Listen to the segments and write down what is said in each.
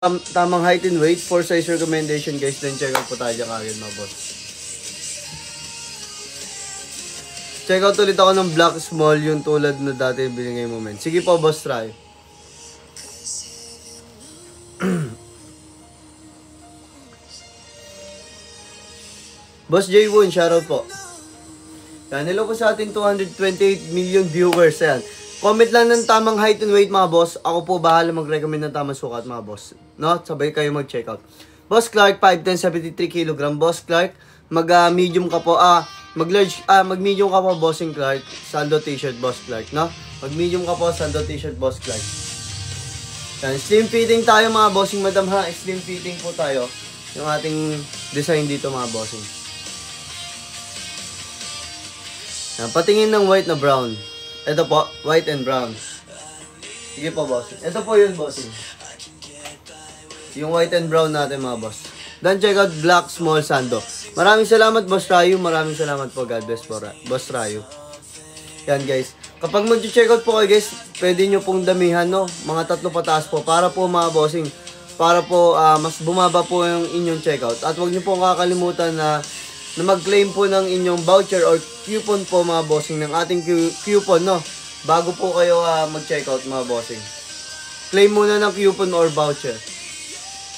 tamang height and weight for size recommendation guys, then check out po tayo dyan agad mga boss. Check out ulit ako ng black small, yung tulad na dati binigay mo men. Sige po boss, try. Boss J Woon, shoutout po. Yan, hello po sa ating 228 million viewers. Yan. Comment lang ng tamang height and weight mga boss. Ako po bahala mag-recommend ng tamang sukat mga boss. No? Sabay kayo mag-check out. Boss Clark, 5'10", 73 kg. Boss Clark, mag-medium ka po. Mag-medium ka po, Bossing Clark. Sando t-shirt, Boss Clark. No? Mag-medium ka po, Sando t-shirt, Boss Clark. Yan. Slim fitting tayo mga bossing madam ha. Slim fitting po tayo. Yung ating design dito mga bossing. Yan, patingin ng white na brown. Ito po, white and brown. Sige po, bossing. Ito po yun, bossing. Yung white and brown natin, mga boss. Then check out black small sando. Maraming salamat, Boss Rayu. Maraming salamat po. God bless po, Boss Rayu. Yan, guys. Kapag mag-check out po kayo, guys, pwede nyo pong damihan, no? Mga 3 pataas po. Para po, mga bossing, para po mas bumaba po yung inyong checkout. At huwag nyo pong kakalimutan na mag-claim po ng inyong voucher or coupon po mga bossing, ng ating coupon, no? Bago po kayo mag-checkout mga bossing. Claim muna ng coupon or voucher.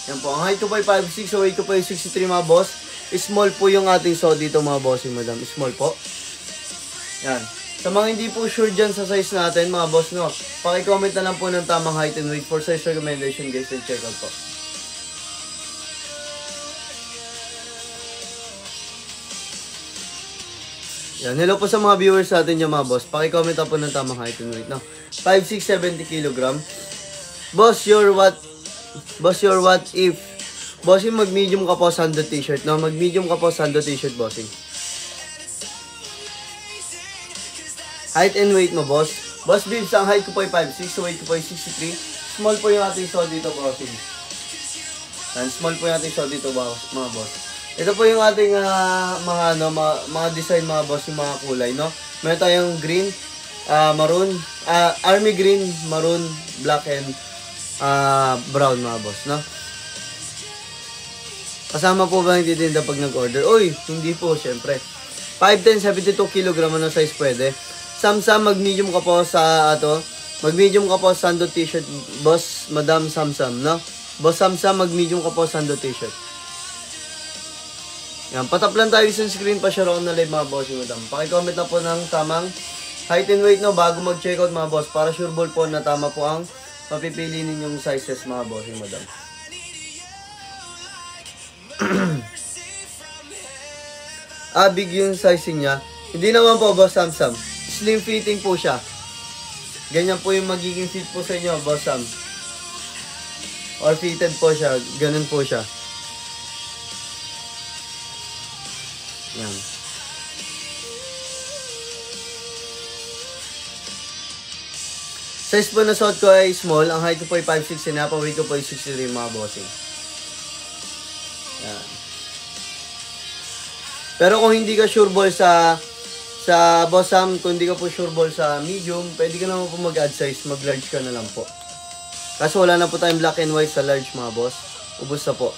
Yan po. Ang height ko po ay 5'6", so weight ko po ay 63 mga boss. Small po yung ating so dito mga bossing madam. Small po. Yan. Sa mga hindi po sure dyan sa size natin mga boss, no? Paki-comment na lang po ng tamang height and weight for size recommendation guys, and checkout po. Yan, hello po sa mga viewers natin yung mga boss. Paki-comment po ng tamang height and weight, no? 5'6", 70 kg. Boss, your what if? Bossing, mag-medium ka po sando t-shirt, no? Mag-medium ka po sando t-shirt, bossing. Height and weight mo, boss. Boss Bibs, ang height ko po ay 5'6", so weight ko po ay 63. Small po yung ating so dito, bossing. And small po yung ating so dito, mga boss. Ito po yung ating mga design mga boss, yung mga kulay, no? Meron tayong green, maroon, army green, maroon, black and brown mga boss, no? Kasama po ba yung titinda pag nag-order? Uy, hindi po, syempre. 5'10", 72 kg na size pwede. Samsam, mag-medium ka po sa mag-medium ka po sando t-shirt, boss, madam Samsam, no? Boss Samsam, mag-medium ka po sando t-shirt. Yan, patap lang tayo sa screen pa share on na live mga boss yung madam. Paki-comment na po ng tamang height and weight, no, bago mag-checkout mga boss, para sure ball po na tama po ang mapipili ninyong sizes mga boss yung madam. Big yung sizing niya. Hindi naman po, Boss Samsam. Slim fitting po siya. Ganyan po yung magiging fit po sa inyo, Boss Sam. Or fitted po siya. Ganun po siya. Yan. Size po na suot ko ay small. Ang height ko po ay 5'6", and weight ko po ay 63 mga bossing. Yan. Pero kung hindi ka sure ball sa Boss Sam, kung hindi ka po sure ball sa medium, pwede ka naman po mag-add size, mag-large ka na lang po. Kaso wala na po tayong black and white sa large mga boss. Ubus na po.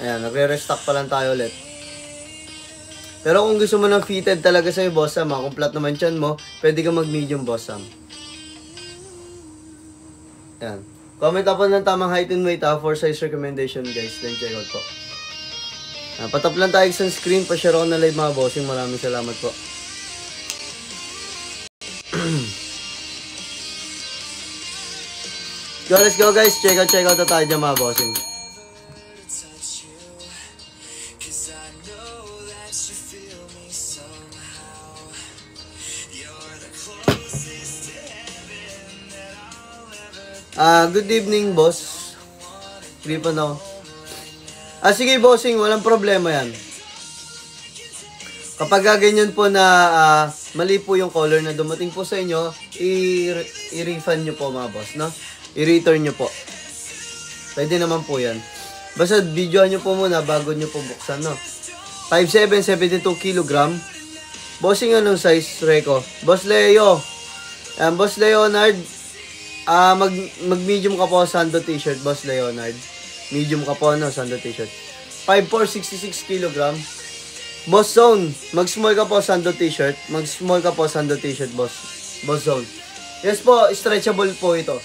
Ayan, nagre-restock pa lang tayo ulit. Pero kung gusto mo ng fitted talaga sa'yo, Boss Sam, kung flat naman tiyan mo, pwede ka mag-medium, Boss Sam. Ayan. Comment po ng tamang height and weight for size recommendation guys, then check out po. Patap lang tayo sa screen, pa-share on na live mga bossing. Maraming salamat po. Let's go guys, check out na tayo dyan mga bossing. Good evening boss. Gripan ako. Sige bossing, walang problema yan. Kapag ganyan po na mali po yung color na dumating po sa inyo, i-refund nyo po mga boss, no? I-return nyo po. Pwede naman po yan. Basta videoan nyo po muna bago nyo po buksan, no? 5'7", 72 kg. Bossing, anong size, Reco? Boss Leo. Boss Leonard. Mag-medium ka po, Sando t-shirt, Boss Leonard. Medium ka po, no, Sando t-shirt. 5'4", 66 kg. Boss Zone, mag-small ka po, Sando t-shirt. Mag-small ka po, Sando t-shirt, Boss Zone. Yes po, stretchable po ito.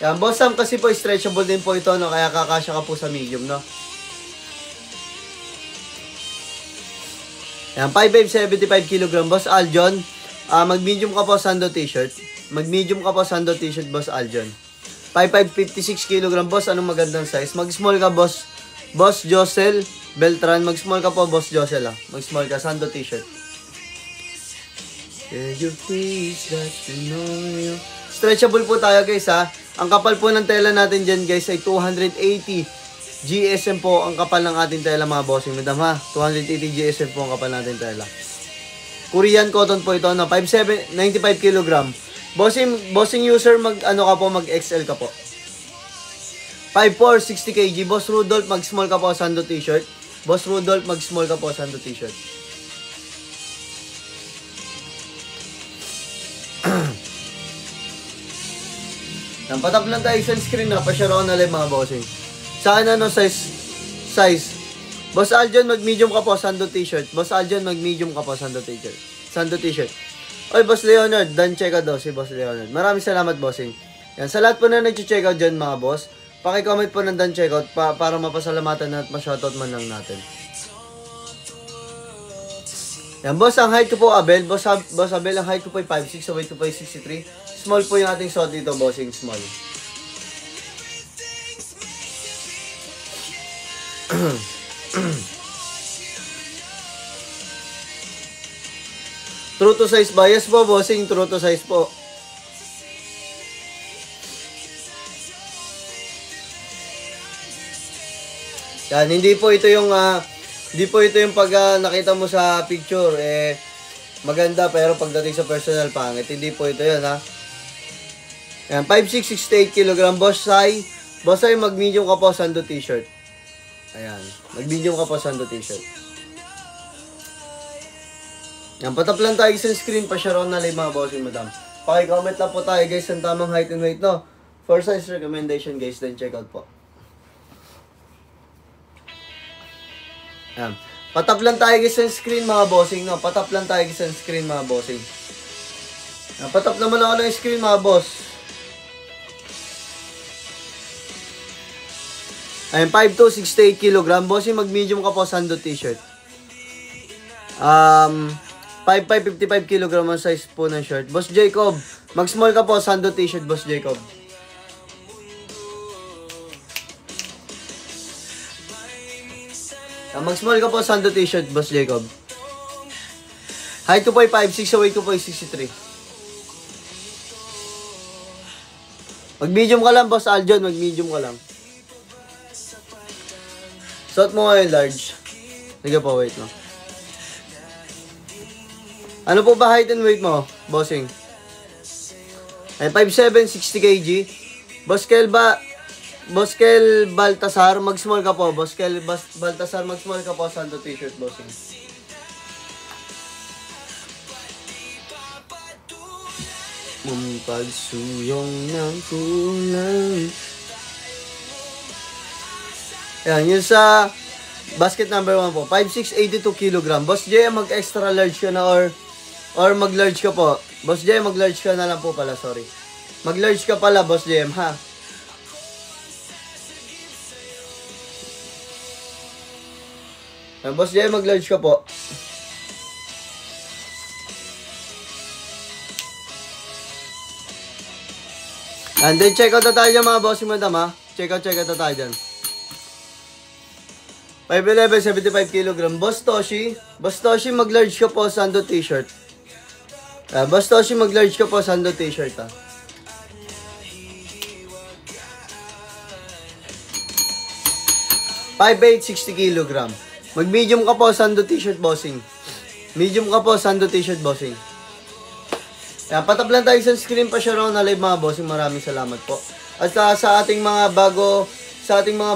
Yan, Boss Sam kasi po, stretchable din po ito, no? Kaya kakasya ka po sa medium, no? Yan, 5'5", 75 kg, Boss Aljon. Mag-medium ka po, Sando t-shirt. Mag-medium ka po, Sando t-shirt, Boss Aljon. 5'5", 56 kg, Boss. Anong magandang size? Mag-small ka, Boss Josel Beltran. Mag-small ka po, Boss Josel, ah. Mag-small ka, Sando t-shirt. Can you please let me know you? Stretchable po tayo, guys, ha. Ang kapal po ng tela natin dyan, guys, ay 280 GSM po ang kapal ng ating tela, mga bossing. Madam, ha. 280 GSM po ang kapal natin tela. Korean cotton po ito, no? 5'7", 95 kg. Bossing user, mag-XL ka po. 5'4", 60 kg. Boss Rudolph, mag-small ka po, Sando t-shirt. Boss Rudolph, mag-small ka po, Sando t-shirt. Patap lang tayo sunscreen na, pa-share ako na live, mga bossing. Sa akin, size. Boss Aljon, mag-medium ka po, Sando t-shirt. Boss Aljon, mag-medium ka po, Sando t-shirt. Sando t-shirt. Oy, Boss Leonard, done check out daw si Boss Leonard. Maraming salamat, bossing. Yan, sa lahat po na nag-check out dyan, mga boss, paki-comment po ng done check out para mapasalamatan at ma-shoutout man lang natin. Yan, boss, ang height ko po, Abel. Boss Abel, ang height ko po ay 5'6", so weight ko po ay 63. Small po yung ating suot dito, bossing, small. True to size ba? Yes po, bossing, true to size po. Yan, hindi po ito yung pag nakita mo sa picture, maganda, pero pagdating sa personal, pangit. Hindi po ito yan, ha. Yan, 5'6", 68 kg, Boss Sai, mag-medium ka po, Sando t-shirt. Ayan, mag-medium ka po, Sando t-shirt. Yan, patap lang tayo sa screen, pa-share on na live, mga bossing, madam. Paki-comment lang po tayo, guys, ang tamang height and weight, no? For size recommendation, guys, then check out po. Yan. Patap lang tayo, guys, sa screen, mga bossing, no? Patap lang tayo, guys, sa screen, mga bossing. Yan, patap naman ako ng screen, mga boss. Ayan, 5'2", 68 kg. Bossing, mag-medium ka po, Sando t-shirt. 5'5", 55 kg ang size po ng shirt. Boss Jacob, mag-small ka po, Sando t-shirt, Boss Jacob. Mag-small ka po, Sando t-shirt, Boss Jacob. Height ko po ay 5'6", so weight ko po ay 63. Mag-medium ka lang, Boss Aljon, mag-medium ka lang. Suot mo ngayon, large. Sige po, wait mo. Ano po ba height and weight mo, bossing? Ay, 5'7", 60 kg. Boss Kel Baltasar, mag-small ka po. Boss Kel Baltasar, mag-small ka po, Sando t-shirt, bossing. Pagsuyong ng kulang. Ayan, yun sa basket number 1 po. 5'6", 82 kg. Boss Jay, mag-extra large ka na or mag-large ka po. Boss Jay, mag-large ka na lang po pala, sorry. Mag-large ka pala, Boss JM, ha? Ayan, Boss Jay, mag-large ka po. And then, check out na tayo dyan, mga bossing, madam, ha? Check out na tayo dyan. 5'11", 75 kg. Boss Toshi, mag-large ka po, Sando t-shirt. Boss Toshi, mag-large ka po, Sando t-shirt, ha. 5'8", 60 kg. Mag-medium ka po, Sando t-shirt, bossing. Medium ka po, Sando t-shirt, bossing. Ayan, patap lang tayo sa screen, pa-share na live, mga bossing. Maraming salamat po. At sa ating mga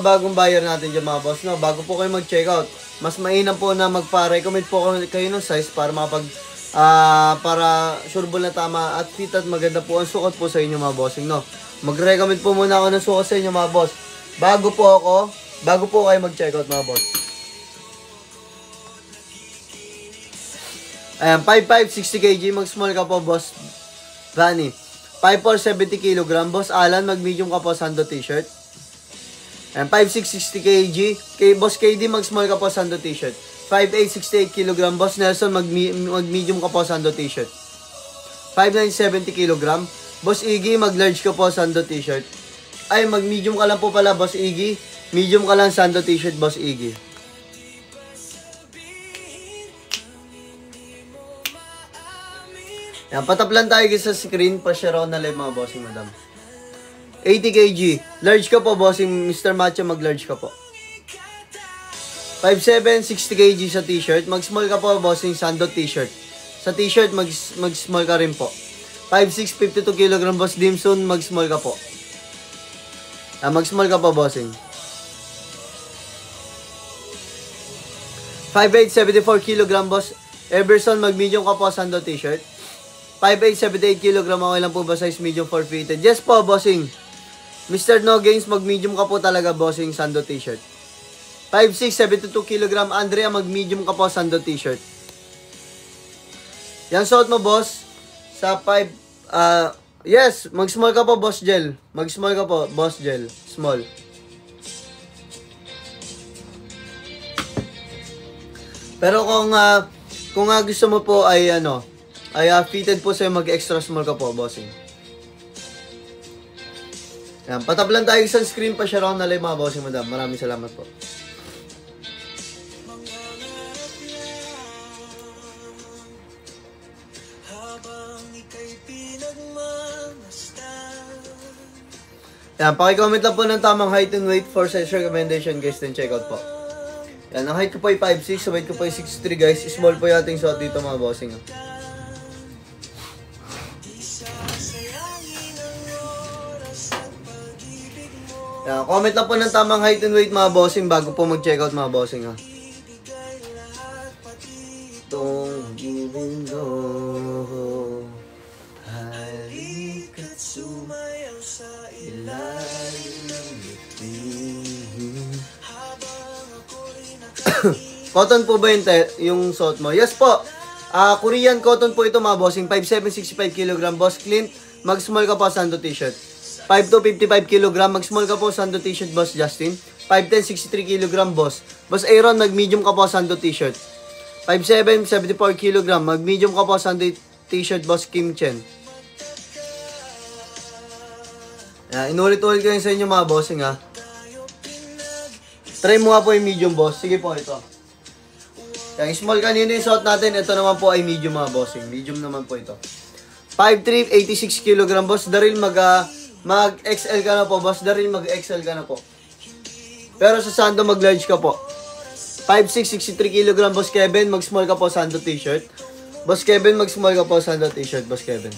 bagong buyer natin dyan, mga boss, no, bago po kayo mag-check out, mas mainam po na magpa-recommend po kayo ng size para para sureball na tama at fit at maganda po ang sukat po sa inyo, mga bossing, no. Mag-recommend po muna ako ng sukat sa inyo mga boss. Bago po kayo mag-checkout mga boss. Ayan, 5'5", 60 kg, mag-small ka po, boss Rani. 5'4", 70 kg, boss Alan, mag-medium ka po, Sando t-shirt. Ayan, 5'6", 60 kg, boss KD, mag-small ka po, Sando t-shirt. 5'8", 68 kg, boss Nelson, mag-medium ka po, Sando t-shirt. 5'9", 70 kg, boss Iggy, mag-large ka po, Sando t-shirt. Ay, mag-medium ka lang po pala, boss Iggy. Medium ka lang, Sando t-shirt, boss Iggy. Yan, pataplan tayo sa screen, pa-share ako na live mga bossing, madam. 80 kg, large ka po, bossing, Mr. Macho, mag-large ka po. 5'7", 60 kg sa t-shirt, mag-small ka po, bossing, Sando t-shirt. Sa t-shirt, mag-small ka rin po. 5'6", 52 kg, boss Dimson, mag-small ka po. Mag-small ka po, bossing. 5'8", 74 kg, boss Everson, mag-medium ka po, Sando t-shirt. 5'8", 78 kg, okay lang po ba size medium for fitted? Yes po, bossing. Mr. No Games, mag-medium ka po talaga, bossing, Sando t-shirt. 5'6", 72 kg, Andrea, mag-medium ka po, Sando t-shirt. Yan, suot mo, boss. Sa 5, yes, mag-small ka po, boss Gel. Mag-small ka po, boss Gel. Small. Pero kung gusto mo po ay fitted po sa'yo, mag-extra small ka po, bossing. Yan, patablan tayo sa screen, pa-share ako na live mga bossing, madam. Maraming salamat po. Yan, pakicomment lang po ng tamang height and weight for size recommendation, guys, then check out po. Yan, ang height ko po ay 5'6", so weight ko po ay 6'3", guys. Small po yung ating suot dito mga bossing. Yan, comment lang po ng tamang height and weight mga bossing bago po mag-check out mga bossing, ha. Don't even go, halika't sumayaw sa ilalim ng lupain. Cotton po ba yung suot mo? Yes po. Korean cotton po ito mga bossing. 5'7", 65 kg, boss Clint. Mag-small ka po, Sando t-shirt. 5'2", 55 kg, mag-small ka po, Sando t-shirt, boss Justin. 5'10", 63 kg, boss. Boss Aaron, mag-medium ka po, Sando t-shirt. 5'7", 74 kg, mag-medium ka po, Sando t-shirt, boss Kim Chen. Inulit-ulit ko yun sa inyo mga bossing, ha. Try mo nga po yung medium, boss. Sige po, ito. Yung small kanina yung suot natin, ito naman po ay medium mga bossing. Medium naman po ito. 5'3", 86 kg, boss. Daryl, mag-XL ka na po, boss. Daryl, mag-XL ka na po. Pero sa Sando, mag-large ka po. 5'6", 63 kg, boss Kevin. Mag-small ka po, Sando t-shirt. Boss Kevin, mag-small ka po, Sando t-shirt, boss Kevin.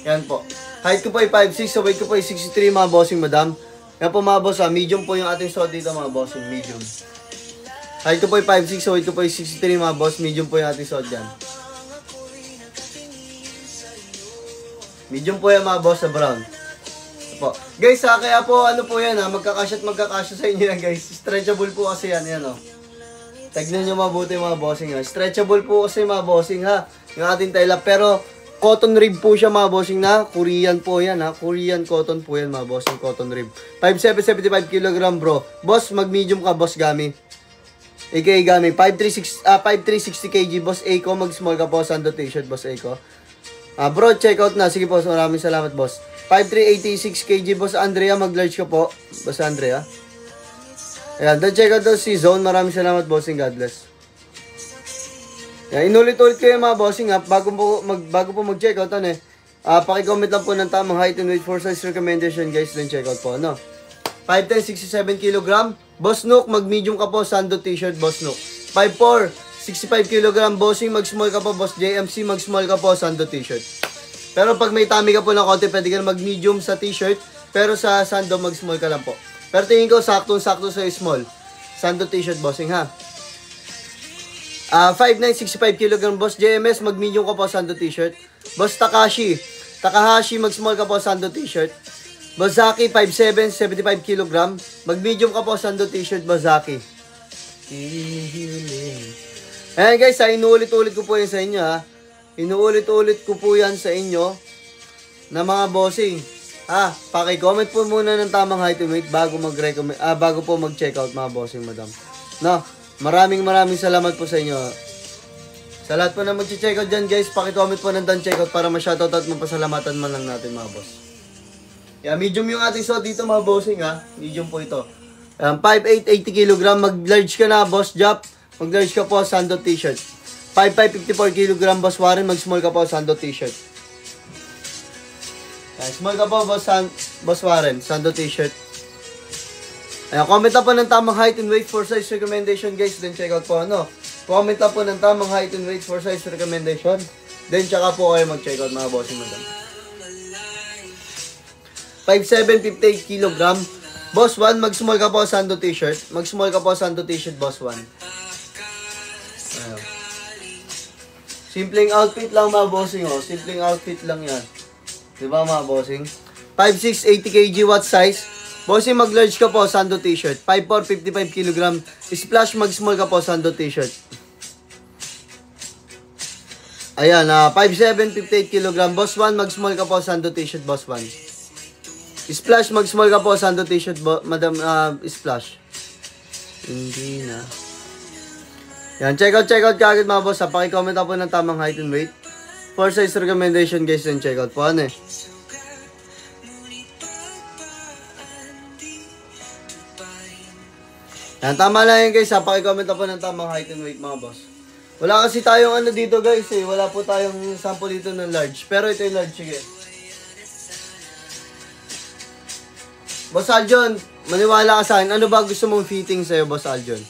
Yan po. Height ko po ay 5'6", so weight ko po ay 63 mga bossing, madam. Yan po mga boss, medium po yung ating suot dito mga bossing, medium. Height ko po ay 5'6", so weight ko po ay 63 mga boss, medium po yung ating suot dyan. Medium po yan mga boss sa brown. Po. Guys, kaya po ano po yan, magkakasya at magkakasya sa inyo yan, guys. Stretchable po kasi yan, yan Tignan nyo mabuti mga bossing, ha. Stretchable po kasi mga bossing, ha. Yung ating tailap, pero cotton rib po siya mga bossing, na Korean po yan, ha. Korean cotton po yan mga bossing, cotton rib. 5'7", 75 kg, bro. Boss, mag-medium ka, boss Gami. AKA Gami. 5'3", 60 kg, boss Aiko. Mag-small ka po, Sando t-shirt, boss Aiko. Bro, check out na. Sige po, maraming salamat, boss. 5'3", 86 kg, boss Andrea. Mag-large ka po, boss Andrea. Ayan, then check out daw si Zone. Maraming salamat, bossing. God bless. Yan, inulit-ulit ko yung mga bossing, ha. Bago po mag-check out, paki-comment lang po ng tamang height and weight for size recommendation, guys. Then check out po, 5'10", 67 kg, Boss Nook, mag-medium ka po, Sando t-shirt, Boss Nook. 5'4", 65 kg, bossing, mag-small ka po, Boss JMC, mag-small ka po, Sando t-shirt. Pero pag may tummy ka po ng konti, pwede ka mag-medium sa t-shirt, pero sa Sando, mag-small ka lang po. Pero tingin ko, sakto-sakto sa small. Sando t-shirt, bossing, ha. 5'9", 65 kg, Boss JMS, mag-medium ka po, Sando t-shirt. Boss Takashi, Takahashi, mag-small ka po, Sando t-shirt. Bazaki, 5'7", 75 kg. Mag-medium ka po, Sando t-shirt, Bazaki. Ayan guys, inuulit-ulit ko po yan sa inyo ha. Inuulit-ulit ko po yan sa inyo na mga bossing. Paki-comment po muna ng tamang height and weight bago mag-recommend, bago po mag-check out mga bossing, madam. No, maraming salamat po sa inyo. Sa lahat po na mag-check out dyan guys, paki-comment po ng done check out para ma-shoutout at mapasalamatan man lang natin mga boss. Yeah, medium yung ating suot dito mga bossing ha. Medium po ito. 5'8", 80 kg. Mag-large ka na, Boss Jap. Mag-large ka po, Sando t-shirt. 5'5", 54 kg, Boss Warren. Mag-small ka po, Sando t-shirt. Small ka po, Boss Warren. Sando t-shirt. Ayan, comment na po ng tamang height and weight for size recommendation guys. Then check out po ano. Comment na po ng tamang height and weight for size recommendation. Then tsaka po kayo mag-check out mga bossing madam. 5'7", 58 kg. Boss 1, mag-small ka po, Sando t-shirt. Mag-small ka po, Sando t-shirt, Boss 1. Ayan. Simpleng outfit lang mga bossing, oh. Simpleng outfit lang yan. Diba mga bossing? 5'6", 80 kg, what size? Bossing, mag-large ka po, Sando t-shirt. 5'4", 55 kg. Splash, mag-small ka po, Sando t-shirt. Ayan, 5'7", 58 kg. Boss 1, mag-small ka po, Sando t-shirt, Boss 1. Splash, mag-small ka po, Sando t-shirt, madam, Splash. Hindi na. Yan, check out kagad mga boss. Paki-comment po ng tamang height and weight. For size recommendation guys, and check out po. Ano eh. Yan, tama lang yan guys. Paki-comment po ng tamang height and weight mga boss. Wala kasi tayong ano dito guys eh. Wala po tayong sample dito ng large. Pero ito yung large, sige. Boss Aljon, maniwala ka sa akin. Ano ba gusto mong fitting sa'yo, Boss Aljon?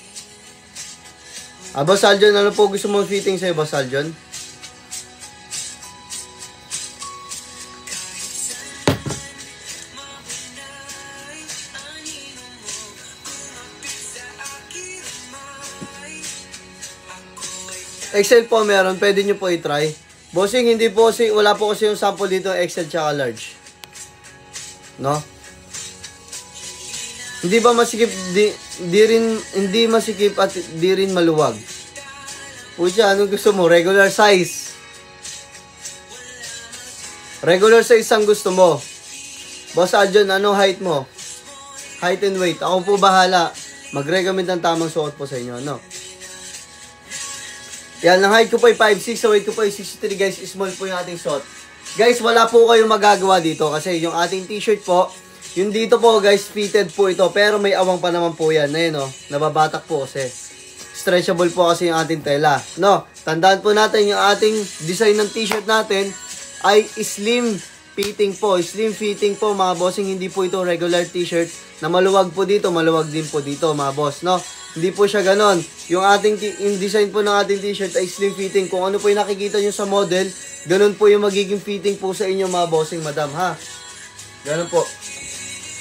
Boss Aljon, ano po gusto mong fitting sa'yo, Boss Aljon? XL po meron, pwede nyo po i-try. Bossing, hindi po kasi, wala po kasi yung sample dito, XL tsaka large. No? Hindi ba masikip, hindi masikip at di rin maluwag. Pucha, anong gusto mo? Regular size. Regular size ang gusto mo. Boss Aljon, ano height mo? Height and weight. Ako po bahala. Mag-recommend ng tamang suot po sa inyo, no? Yan, ang height ko po ay 5'6", sa weight ko po ay 63, guys. Small po yung ating suot. Guys, wala po kayong magagawa dito kasi yung ating t-shirt po, yung dito po guys, fitted po ito. Pero may awang pa naman po yan. Ayun o, nababatak po kasi. Stretchable po kasi yung ating tela. No, tandaan po natin yung ating design ng t-shirt natin ay slim fitting po. Slim fitting po mga bossing. Hindi po ito regular t-shirt na maluwag po dito, maluwag din po dito mga boss. No, hindi po siya ganon. Yung design po ng ating t-shirt ay slim fitting. Kung ano po yung nakikita nyo sa model, ganon po yung magiging fitting po sa inyo mga bossing madam ha. Ganon po.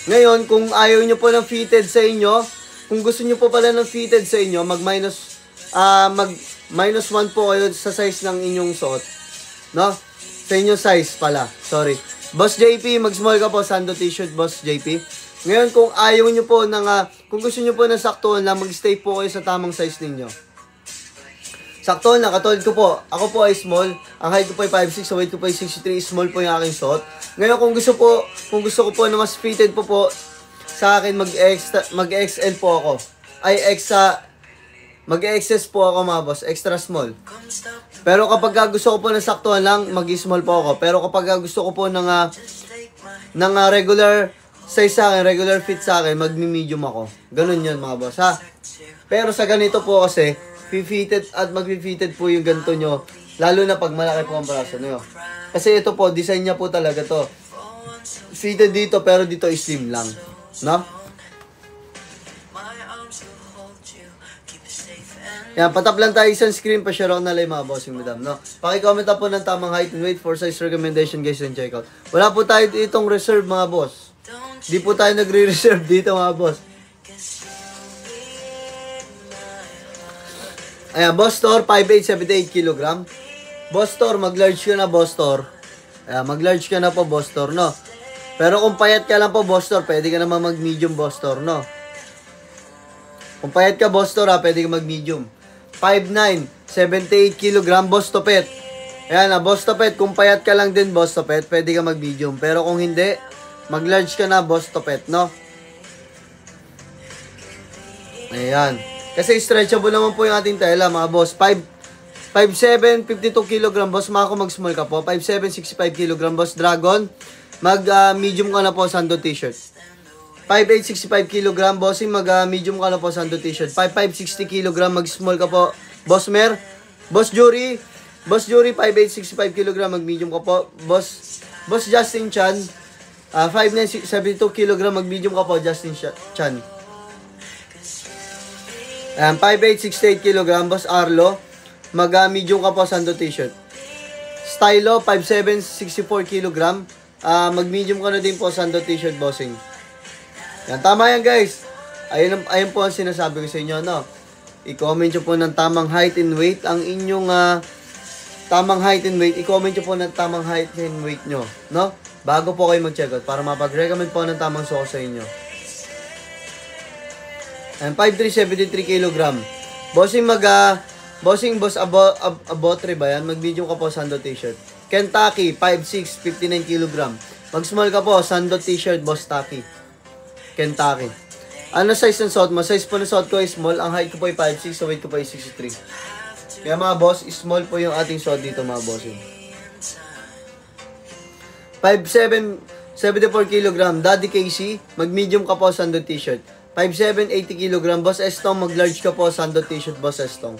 Ngayon, kung ayaw nyo po ng fitted sa inyo, kung gusto nyo po pala ng fitted sa inyo, mag-minus 1 po kayo sa size ng inyong suot. No? Sa inyong size pala. Sorry. Boss JP, mag-small ka po, Sando t-shirt, Boss JP. Ngayon, kung ayaw nyo po kung gusto nyo po ng saktuhan lang, mag-stay po kayo sa tamang size ninyo. Saktuhan lang, katulad ko po. Ako po ay small. Ang height ko po ay 5'6", sa weight ko po ay 63. Small po yung aking suot. Ngayon, kung gusto ko po na mas fitted po sa akin, mag-XL po ako. Mag-XS po ako mga boss. Extra small. Pero kapag gusto ko po ng saktuhan lang, mag-small po ako. Pero kapag gusto ko po ng regular size sa akin, regular fit sa akin, mag-medium ako. Ganun yun mga boss ha. Pero sa ganito po kasi, fitted at mag-fitted po yung ganito nyo. Lalo na pag malaki po ang braso nyo. Kasi ito po, design niya po talaga to. Fitted dito, pero dito slim lang. No? Yan, patap lang tayo isang screen. Pa-share ako na lang mga bossing madam. No? Paki-comment na po ng tamang height and weight for size recommendation guys and check out. Wala po tayo itong reserve mga boss. Di po tayo nagre-reserve dito mga boss. Ayan, Boss Store, 5'8", 78 kg. Boss Store, mag-large ka na, Boss Store. Mag-large ka na po, Boss Torno. Pero kung payat ka lang po, Boss Tor, pwede ka naman mag-medium, Boss Torno. Kung payat ka, Boss Tor, pwede ka mag-medium. 5'9", 78 kg, Boss Topet. Ayan, Boss Topet, kung payat ka lang din, Boss Topet, pwede ka mag-medium. Pero kung hindi, mag-large ka na, Boss Topet, no? Ayan. Kasi stretchable naman po yung ating tela, mga boss. 5'7", 52 kg, boss. Mako, mag-small ka po. 5'7", 65 kg, boss. Dragon, mag-medium ka na po, Sando t-shirt. 5'8", 65 kg, bossing, mag-medium ka na po, Sando t-shirt. 5'5", 60 kg, mag-small ka po, Boss Mer. Boss Jury, 5'8", 65 kg, mag-medium ka po. Boss Justin Chan, 5'9", 72 kg, mag-medium ka po, Justin Chan. 5'8", 68 kg, Boss Arlo, mag-medium ka po, Sando t-shirt. Stylo, 5'7", 64 kg, mag-medium ka na din po, Sando t-shirt, bossing. Yan, tama yan, guys. Ayun po ang sinasabi ko sa inyo, no? I-comment nyo po ng tamang height and weight ang inyong tamang height and weight. I-comment nyo po ng tamang height and weight nyo, no? Bago po kayo mag-check out para mapag-recommend po ng tamang suot sa inyo. And 5'3", 73 kg. Bossing Boss Abotre ba yan? Mag-medium ka po, Sando t-shirt. Kentucky, 5'6", 59 kg. Mag-small ka po, Sando t-shirt, Boss Taki. Kentucky. Ano size ng suot mo? Size po ng suot ko ay small. Ang height ko po ay 5'6", so weight ko po ay 63. Kaya mga boss, small po yung ating suot dito, mga bossing. 5'7", 74 kg. Daddy Casey, mag-medium ka po, Sando t-shirt. 5'7", 80 kg. Boss Estong, mag-large ka po, Sando t-shirt, Boss Estong.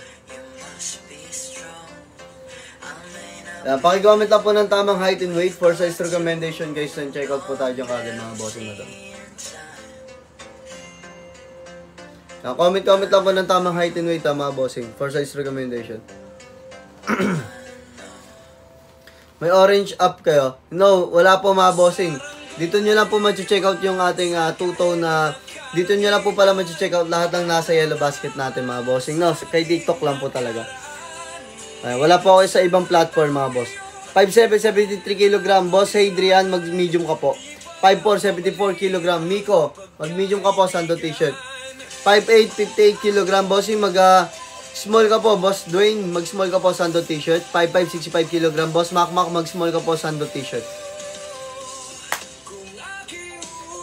Pakicomment lang po ng tamang height and weight for size recommendation, guys. And check out po tayo dyan kagad, mga bossing na doon. Comment lang po ng tamang height and weight, mga bossing, for size recommendation. May orange up kayo? No, wala po, mga bossing. Dito nyo lang po ma-check out yung ating two-tone na... Dito nyo lang po pala ma-check out lahat ng nasa yellow basket natin, mga bossing. No, kay TikTok lang po talaga. Wala po ako sa ibang platform, mga boss. 5'7", 73 kg. Boss Hadrian, mag-medium ka po. 5'4", 74 kg. Miko, mag-medium ka po, Sando t-shirt. 5'8", 58 kg. Bossing, mag-small ka po. Boss Dwayne, mag-small ka po, Sando t-shirt. 5'5", 65 kg. Boss Macmac, mag-small ka po, Sando t-shirt.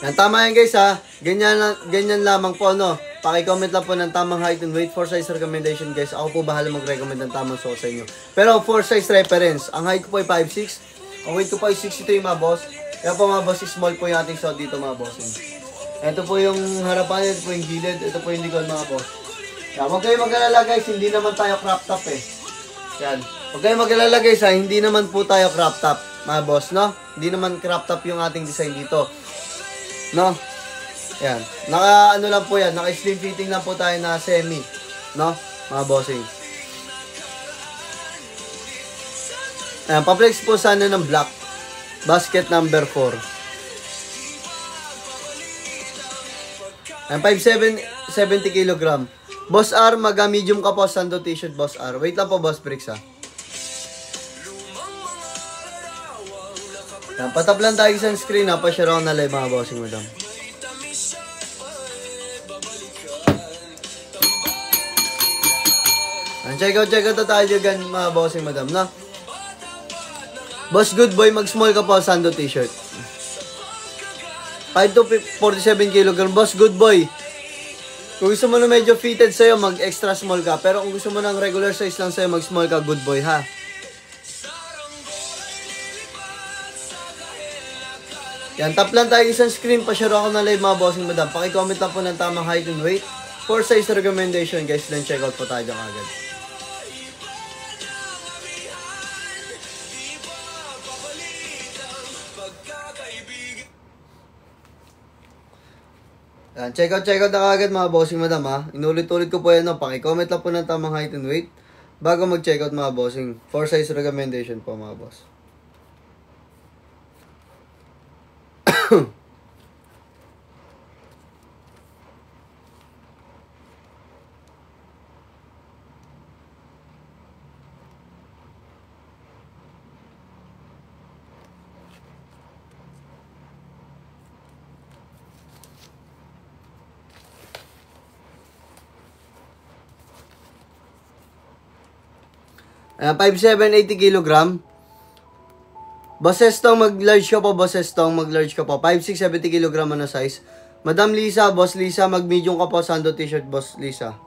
Yan, tama yan, guys, ha. Ganyan lamang po, no. Paki-comment lang po ng tamang height and weight for size recommendation, guys. Ako po bahala mag-recommend ng tamang suot sa inyo. Pero for size reference, ang height ko po ay 5'6", ang weight ko po ay 63, mga boss. Kaya po, mga boss, small po yung ating suot dito, mga boss. Ito po yung harapan, ito po yung gilid, ito po yung likod, mga boss. Yan, huwag kayo mag-alala, guys, hindi naman tayo crop top, eh. Yan, huwag kayo mag-alala, guys, ha. Hindi naman po tayo crop top, mga boss, no? Hindi naman crop top yung ating design dito, no? Yan. Naka-ano lang po yan. Naka-slim fitting lang po tayo na semi. No? Mga bossing. Ayan. Pa-flex po sana ng black. Basket number 4. Ayan. 5'7", 70 kg. Boss R, mag-medium ka po. Sando t-shirt, Boss R. Wait lang po, Boss Bricks, ha. Ayan. Patap lang tayo sa screen, ha. Pa-share ako na live, mga bossing, madam. Check out tayo dyan, mga bossing, madam, na. Boss Good Boy, mag-small ka po, Sando t-shirt. 5 to 47 kg. Boss Good Boy, kung gusto mo na medyo fitted sa'yo, mag-extra small ka. Pero kung gusto mo ng regular size lang sa'yo, mag-small ka, Good Boy, ha. Yan, tap lang tayo isang screen. Pa-share ako na live, mga bossing, madam. Paki-comment lang po ng tamang height and weight for size recommendation, guys. Then check out po tayo dyan agad. Yan, check out na kagad, mga bossing, madam, ha. Inulit-ulit ko po yan, no. Paki-comment lang po ng tamang height and weight bago mag-check out, mga bossing. For size recommendation po, mga boss. Ayan, 5'7", 80 kilogram. Boses tong mag-large ka po, boses tong mag-large ka po. 5'6", 70 kilogram na size. Madam Lisa, Boss Lisa, mag-medium ka po, Sando t-shirt, Boss Lisa.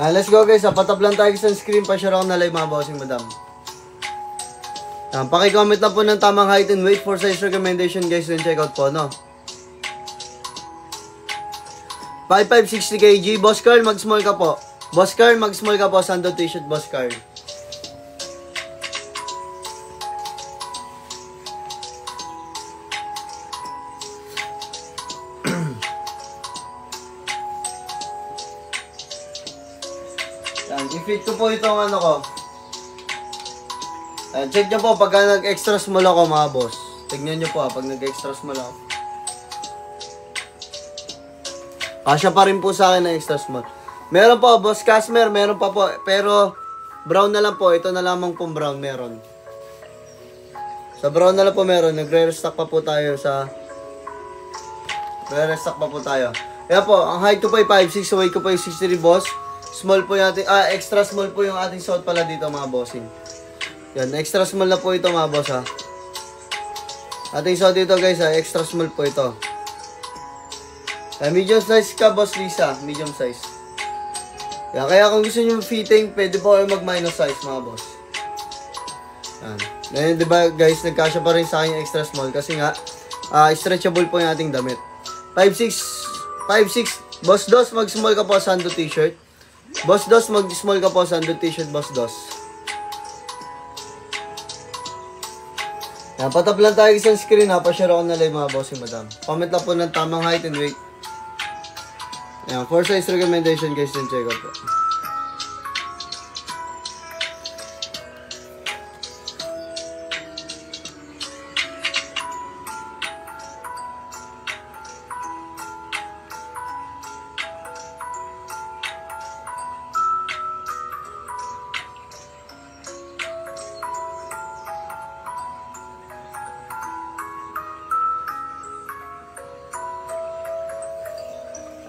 Let's go guys, patap lang tayo sa screen, pa-share ako na live mga bossing madam. Paki-comment na po ng tamang height and weight for size recommendation guys, then check out po, no? 55, 60 kg, Boss Carl, mag-small ka po. Boss Carl, mag-small ka po, Sando t-shirt, Boss Carl. I-fit ko po itong ano ko. Check nyo po pagka nag-extra small ako mga boss. Tignan nyo po pag nag-extra small ako. Kasya pa rin po sa akin na extra small. Meron po, Boss Casmer, meron pa po. Pero brown na lang po. Ito na lamang pong brown meron. Sa brown na lang po meron. Nagre-restock pa po tayo sa... Nagre-restock pa po tayo. Kaya po, ang height ko po ay 5'6", so weight ko po ay 63 boss. Small po yung ating, extra small po yung ating suot pala dito mga bossing. Yan, extra small na po ito mga boss ha. Ating suot dito guys ha, extra small po ito. Medium size ka Boss Lisa, medium size. Yan, kaya kung gusto nyo fitting, pwede po kayo mag-minus size mga boss. Yan. Ngayon diba guys, nagkasya pa rin sa akin yung extra small kasi nga, stretchable po yung ating damit. 5'6", Boss Dos, mag-small ka po Sando t-shirt. Boss Dos, mag-small ka po, Sando t-shirt, Boss Dos. Yan, patap lang tayo isang screen ha, pa-share ako na live mga bossing madam. Comment lang po ng tamang height and weight. Yan, for size recommendation guys, then check out po.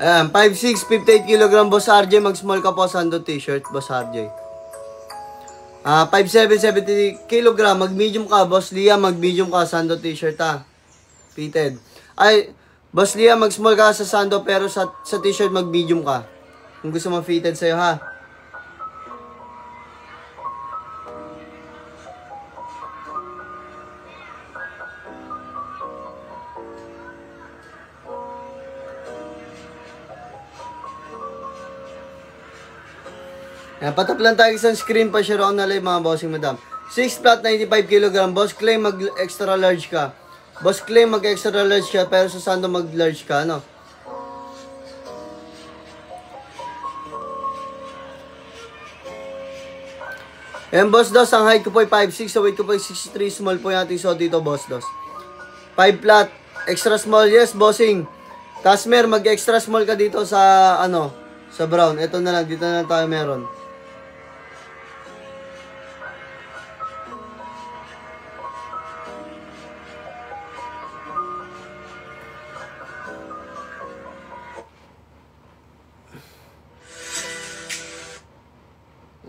Ayan, 5'6", 58 kg, Boss RJ, mag-small ka po, Sando t-shirt, Boss RJ. 5'7", 70 kg, mag-medium ka, Boss Lia, mag-medium ka, Sando t-shirt ha. Fitted. Ay, Boss Lia, mag-small ka sa Sando, pero sa t-shirt, mag-medium ka. Kung gusto mo fitted sa'yo ha. Ayan, patap lang tayo isang screen, pa-share ako na live mga bossing madam. 6 flat, 95 kg, Boss Clay, mag-extra large ka. Boss Clay, mag-extra large ka, pero sa Sando mag-large ka, no? Ayan, Boss Dos, ang height ko po ay 5'6", so weight ko po ay 63, small po yung ating suot dito, Boss Dos. 5 flat, extra small, yes, bossing. Casmer, mag-extra small ka dito sa, ano, sa brown. Ito na lang, dito na lang tayo meron.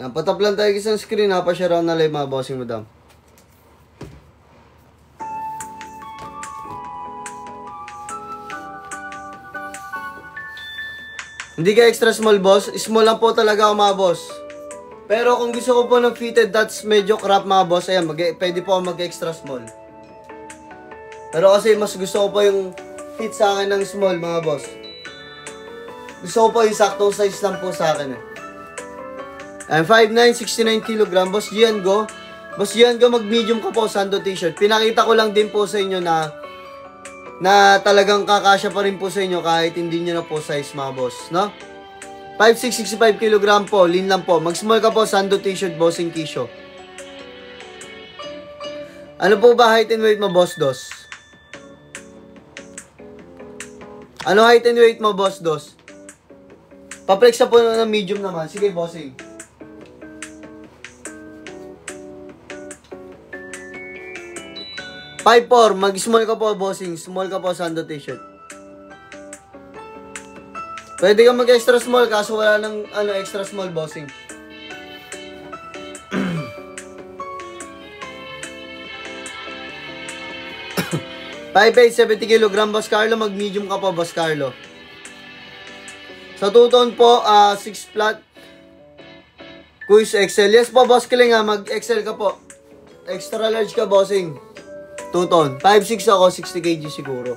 Yan, patap lang tayo isang screen ha, pa-share ako na live mga bossing madam. Hindi ka extra small boss, small lang po talaga ako mga boss. Pero kung gusto ko po ng fitted, that's medyo crap mga boss, ayan, pwede po ako mag-extra small. Pero kasi mas gusto ko po yung fit sa akin ng small mga boss. Gusto ko po yung saktong size lang po sa akin eh. And 5'9", 69 kg, Boss Giango. Boss Giango, mag-medium ka po, Sando t-shirt. Pinakita ko lang din po sa inyo na talagang kakasya pa rin po sa inyo kahit hindi nyo na po size mga boss, no? 5'6", 65 kg po, lean lang po. Mag-small ka po, Sando t-shirt, Bossing Kisho. Ano po ba height and weight mo, Boss Dos? Ano height and weight mo, Boss Dos? Pa-flex na po ng medium naman. Sige, Bossing. 5'4", mag-small ka po, bossing. Small ka po, Sando t-shirt. Pwede ka mag-extra small, kaso wala nang extra small, bossing. Five 70 kg, Boss Carlo. Mag-medium ka po, Boss Carlo. Sa tuton po, 6 flat. Quiz XL. Yes po, Boss Kiling ha. Mag-XL ka po. Extra large ka, bossing. Tuton. 5'6 ako, 60 kg siguro.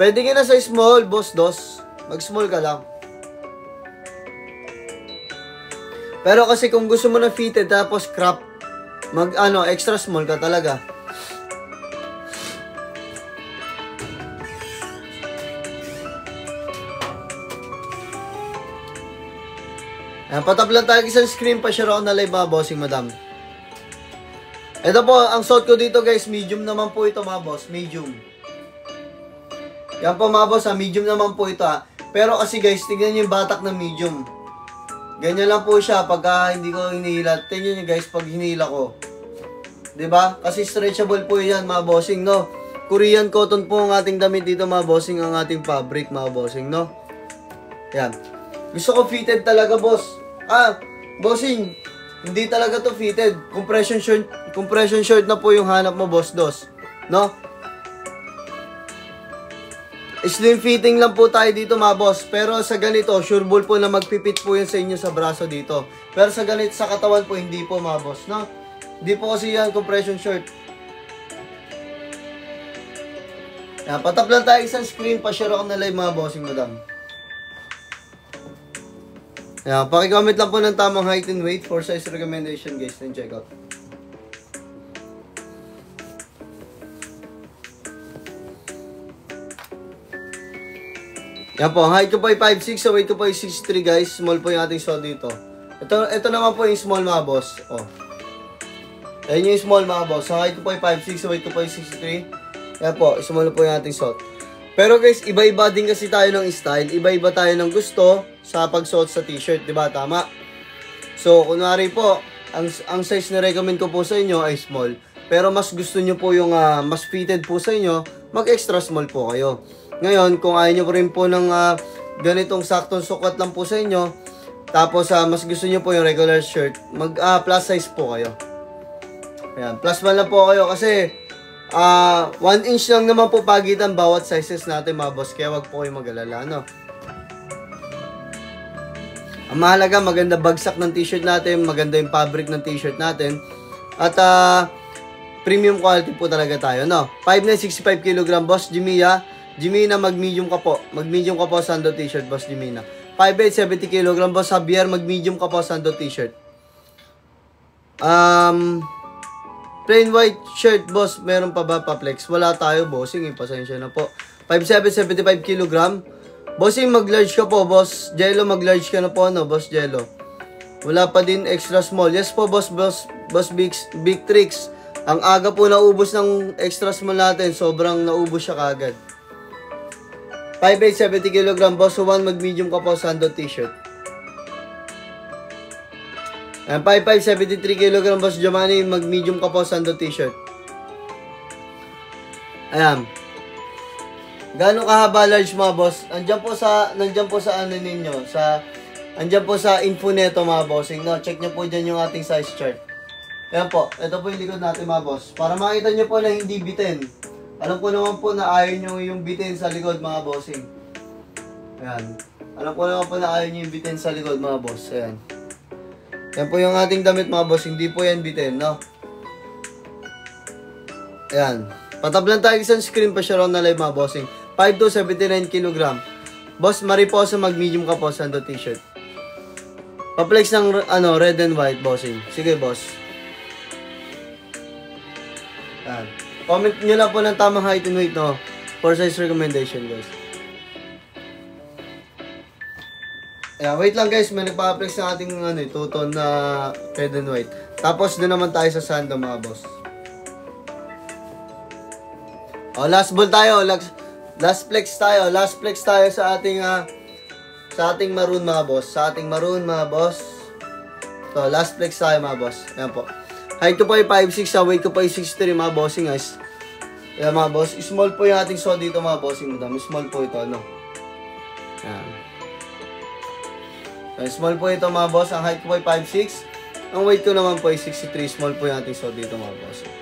Pwede ka na sa small, Boss Dos. Mag-small ka lang. Pero kasi kung gusto mo na fitted tapos crop, extra small ka talaga. Patap lang tayo isang screen pa share ako na live mga bossing, madam. Ito po, ang suot ko dito guys, medium naman po ito mga boss, medium. Yan po mga boss, medium naman po ito ha. Pero kasi guys, tignan nyo yung batak ng medium. Ganyan lang po siya pagka hindi ko hinihila. Tignan nyo guys, pag hinihila ko. Diba? Kasi stretchable po yan mga bossing, no? Korean cotton po ang ating damit dito mga bossing, ang ating fabric mga bossing, no? Yan. Gusto ko fitted talaga boss. Bossing, hindi talaga to fitted. Compression short na po yung hanap mo, Boss Dos. No? Slim fitting lang po tayo dito, mga boss. Pero sa ganito, sure ball po na magpipit po yan sa inyo sa braso dito. Pero sa ganito, sa katawan po, hindi po, mga boss. No? Hindi po kasi yan compression short. Yan, patap lang tayo isang screen. Pa-share ako na live, mga bossing, madam. Ayan, pakicomment lang po ng tamang height and weight for size recommendation guys, then check out. Yan po, ang height ko po ay 5'6", so weight ko po ay 6'3" guys. Small po yung ating suot dito. Ito naman po yung small mga boss. Ayan yung small mga boss. Ang height ko po ay 5'6", so weight ko po ay 6'3". Yan po, small po yung ating suot. Pero guys, iba-iba din kasi tayo ng style. Iba-iba tayo ng gusto sa pagsuot sa t-shirt, diba? Tama? So, kunwari po, ang size na recommend ko po sa inyo ay small. Pero mas gusto nyo po yung mas fitted po sa inyo, mag-extra small po kayo. Ngayon, kung ayaw nyo po rin po ng ganitong saktong sukat lang po sa inyo, tapos mas gusto nyo po yung regular shirt, plus size po kayo. Ayan, plus 1 lang po kayo kasi 1 inch lang naman po pagitan bawat sizes natin mga boss, kaya wag po kayo mag-alala, no? Ang mahalaga, maganda bagsak ng t-shirt natin, maganda yung fabric ng t-shirt natin, at premium quality po talaga tayo, no? 5'9", 65 kg, Boss Jimia. Jimina, mag-medium ka po. Mag-medium ka po, Sando t-shirt, Boss Jimina. 5'8", 70 kg, Boss Javier, mag-medium ka po, Sando t-shirt. Plain white shirt, boss. Meron pa ba pa-flex? Wala tayo, bossing. Pasensya na po. 5'7", 75 kg. Bossing, mag-large ka po, boss. Jello, mag-large ka na po, no, boss Jello. Wala pa din extra small. Yes po, boss Big Tricks. Ang aga po naubos ng extra small natin. Sobrang naubos siya kagad. 5'8", 70 kg. Boss Juan, mag-medium ka po, Sando t-shirt. And 5'5", 73 kg, Boss Giovanni, mag-medium ka po, Sando t-shirt. Ayan. Gano'ng kahaba large mga boss? Nandiyan po sa ano ninyo, andyan po sa info neto mga bossing, no? Check nyo po dyan yung ating size chart. Ayan po, ito po yung likod natin mga boss. Para makita nyo po na hindi bitin. Alam ko naman po na ayaw nyo yung bitin sa likod mga bossing. Ayan. Alam ko naman po na ayaw nyo yung bitin sa likod mga boss. Ayan. Yan po yung ating damit mga boss. Hindi po yan bitin, no? Ayan. Patablan tayo isang screen pa siya na live mga bossing. 5'2", 79 kg. Boss, mariposa, mag-medium ka po, Sando t-shirt. Pa-flex ng red and white, bossing. Sige, boss. Ayan. Comment nyo lang po ng tamang height and weight, no? For size recommendation, guys. Ayan, wait lang guys, may nagpa-flex ng ating tuton na red and white. Tapos doon naman tayo sa Sando mga boss. Last ball tayo, last flex tayo sa ating maroon mga boss. So, last flex tayo mga boss. Ayan po. Height ko po ay 5'6", sa weight ko po ay 6'3", mga bossing guys. Kaya mga boss, small po yung ating suot dito mga bossing madam. Small po ito, ano. Yan. Small po ito mga boss. Ang height ko po ay 5'6". Ang weight ko naman po ay 63. Small po yung ating suot dito mga bossing.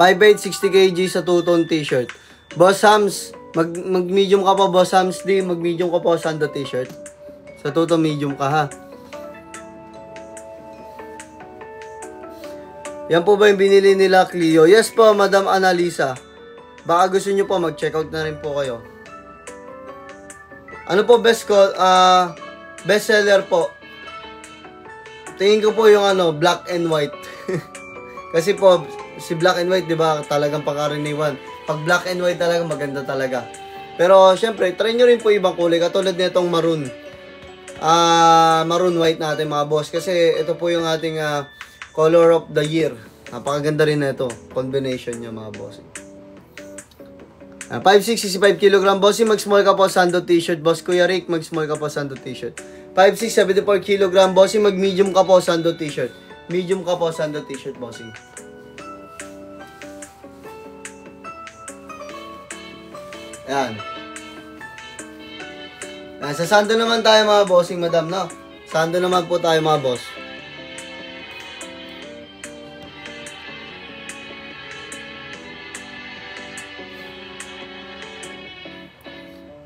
$5'8", 60 kg sa two-tone t-shirt. Boss Hams, mag-medium ka pa, Boss Hams D. Mag-medium ka pa Sando t-shirt. Sa two-tone medium ka ha. Yan po ba yung binili nila, Clio? Yes po, Madam Analisa. Baka gusto nyo po, mag-check out na rin po kayo. Ano po best seller po? Tingin ko po yung ano, black and white. Kasi po, si black and white, di ba, talagang pangkaraniwan. Pag black and white talaga, maganda talaga. Pero, syempre, try nyo rin po ibang kulay. Katulad nitong maroon. Maroon white natin, mga boss. Kasi, ito po yung ating color of the year. Napakaganda rin na ito. Combination niya, mga boss. 5'6", 65 kg. Bossy, mag-small ka po Sando t-shirt. Boss Kuya Rick, mag-small ka po Sando t-shirt. 5'6", 74 kg. Bossy, mag-medium ka po Sando t-shirt. Medium ka po Sando t-shirt, bossing. Ayan. Sa Sando naman tayo mga bossing, madam, no? Sando naman po tayo mga boss.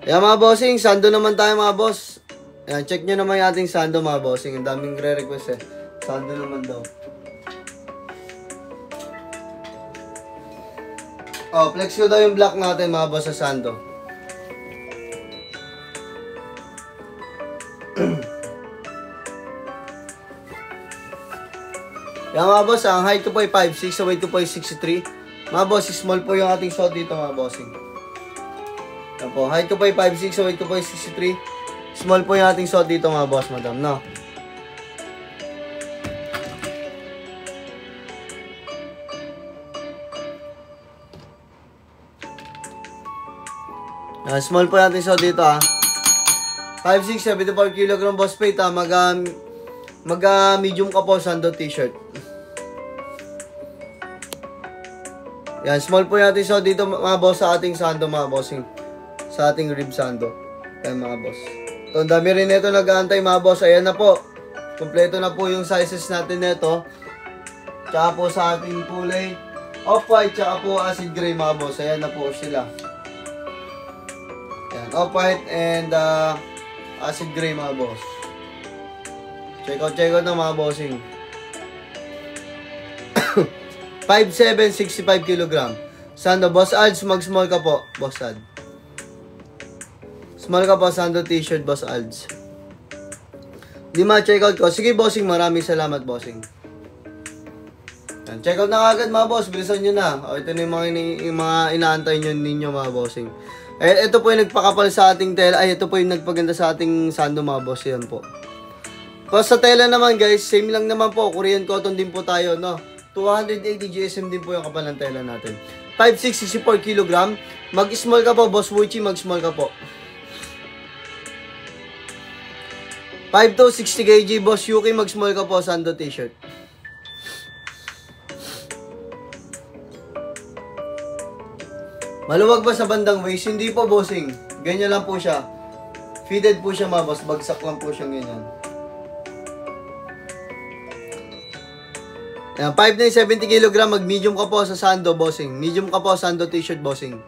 Ayan mga bossing, Sando naman tayo mga boss. Ayan, check nyo naman yung ating Sando mga bossing. Ang daming re-request eh. Sando naman daw. Oh, flex ko daw yung black natin mga boss sa Sando. Ayan mga boss, ang height ko po ay 5'6", sa weight ko po ay 63. Mga boss, small po yung ating suot dito mga bossing. Yan po, height ko po ay 5'6", so weight ko po ay 63. Small po yung ating suot dito mga boss, madam, no? Small po yung ating suot dito, ha? 5'6", 74 kg, boss Pate, ha? Medium ka po, Sando t-shirt. Yan, small po yung ating suot dito mga boss sa ating Sando mga bossing. Sa ating rib Sando. Ayan mga boss. So, ang dami rin nito nag-aantay mga boss. Ayan na po. Kompleto na po yung sizes natin nito. Tsaka po sa ating kulay off-white, tsaka po acid gray mga boss. Ayan na po sila. Ayan, off-white and acid gray mga boss. Check out na mga bossing. 5'7", 65 kg. Sando, Boss Alds, mag-small ka po, Boss Alds. Small ka po, Sando t-shirt, Boss Alds. Di ma-check out ko. Sige, bossing, maraming salamat, bossing. Check out na agad mga boss, bilisan nyo na. O, ito na yung mga inaantay nyo ninyo mga bossing. Eh, ito po yung nagpakapal sa ating tela. Ay, ito po yung nagpaganda sa ating Sando mga boss. Yan po. Tapos sa tela naman guys, same lang naman po. Korean cotton din po tayo, no? 280 GSM din po yung kapal ng tela natin. 5'6", 64 kg. Mag-small ka po, Boss Wuchi, mag-small ka po. 5'2", 60 kg, Boss Yuki, mag-small ka po, Sando t-shirt. Maluwag ba sa bandang waist? Hindi po, bossing. Ganyan lang po siya. Fitted po siya mga boss. Bagsak lang po siyang ganyan. Ayan, 5'9", 70 kg, mag-medium ka po sa Sando, bossing. Medium ka po, Sando t-shirt, bossing.